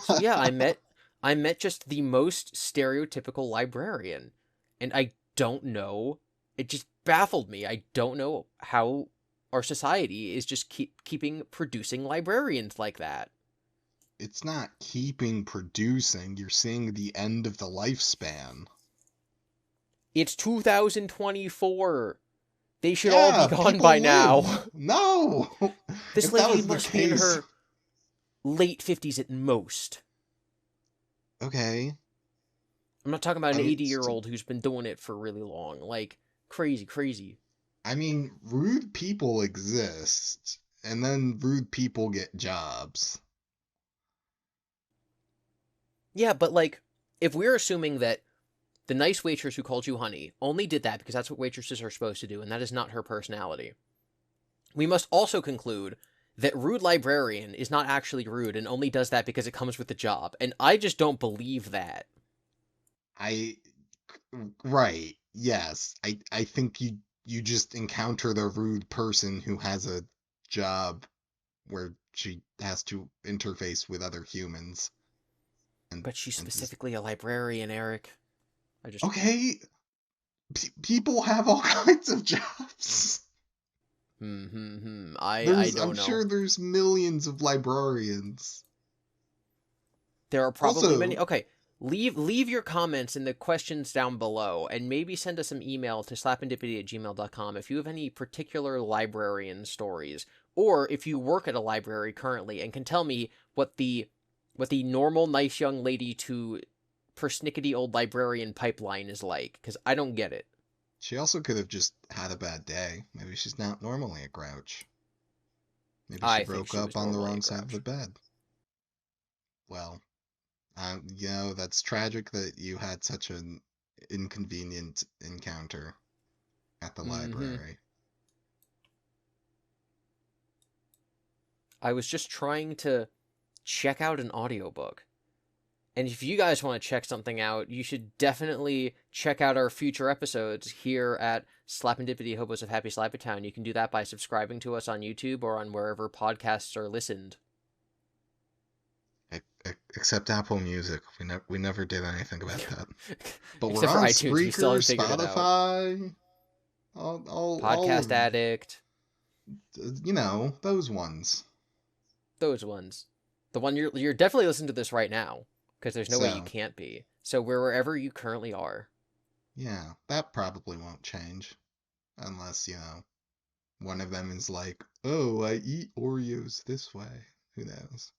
So yeah, I met just the most stereotypical librarian, and I don't know. It just baffled me. I don't know how our society is just keeping producing librarians like that. It's not keeping producing. You're seeing the end of the lifespan. It's 2024. They should all be Yeah, gone by people now. live. No! This If that lady was the must be in case. her late 50s at most. Okay. I'm not talking about I an mean, 80-year-old who's been doing it for really long. Like, crazy, crazy. rude people exist, and then rude people get jobs. Yeah, but like, if we're assuming that the nice waitress who called you honey only did that because that's what waitresses are supposed to do, and that is not her personality, we must also conclude that rude librarian is not actually rude and only does that because it comes with the job. And I just don't believe that. I right. Yes. I think you just encounter the rude person who has a job where she has to interface with other humans and But she's and just specifically a librarian, Eric. I just. okay, people have all kinds of jobs. I There's I'm don't know. sure there's millions of librarians. There are probably many. Also, Okay, leave your comments in the questions down below, and maybe send us some email to slapendipity@gmail.com if you have any particular librarian stories, or if you work at a library currently and can tell me what the what the normal nice young lady to persnickety old librarian pipeline is like, because I don't get it. She also could have just had a bad day. Maybe she's not normally a grouch. Maybe she I think broke she up was on the normally a wrong side of the grouch. bed. Well, that's tragic that you had such an inconvenient encounter at the Mm-hmm. library. I was just trying to check out an audiobook. And if you guys want to check something out, you should definitely check out our future episodes here at Slapendipity Hobos of Happy Slappertown. You can do that by subscribing to us on YouTube or on wherever podcasts are listened. Except Apple Music. We never did anything about that. But we're Except for on iTunes, we still Spreaker, haven't figured it out. Spotify, all Podcast of Addict, those ones. those ones. The one you're definitely listening to this right now, because there's no way you So can't be. So we're wherever you currently are. yeah, that probably won't change unless one of them is like, "Oh, I eat Oreos this way." Who knows?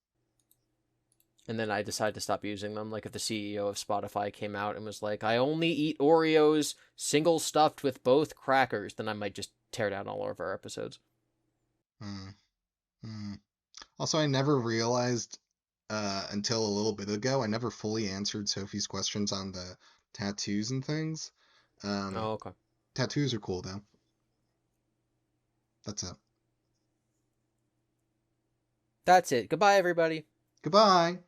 And then I decide to stop using them. Like if the CEO of Spotify came out and was like, "I only eat Oreos single stuffed with both crackers," then I might just tear down all of our episodes. Hmm. Hmm. Also, I never realized until a little bit ago, I never fully answered Sophie's questions on the tattoos and things. Um, Oh, okay. Tattoos are cool though. That's it. That's it. Goodbye, everybody. Goodbye.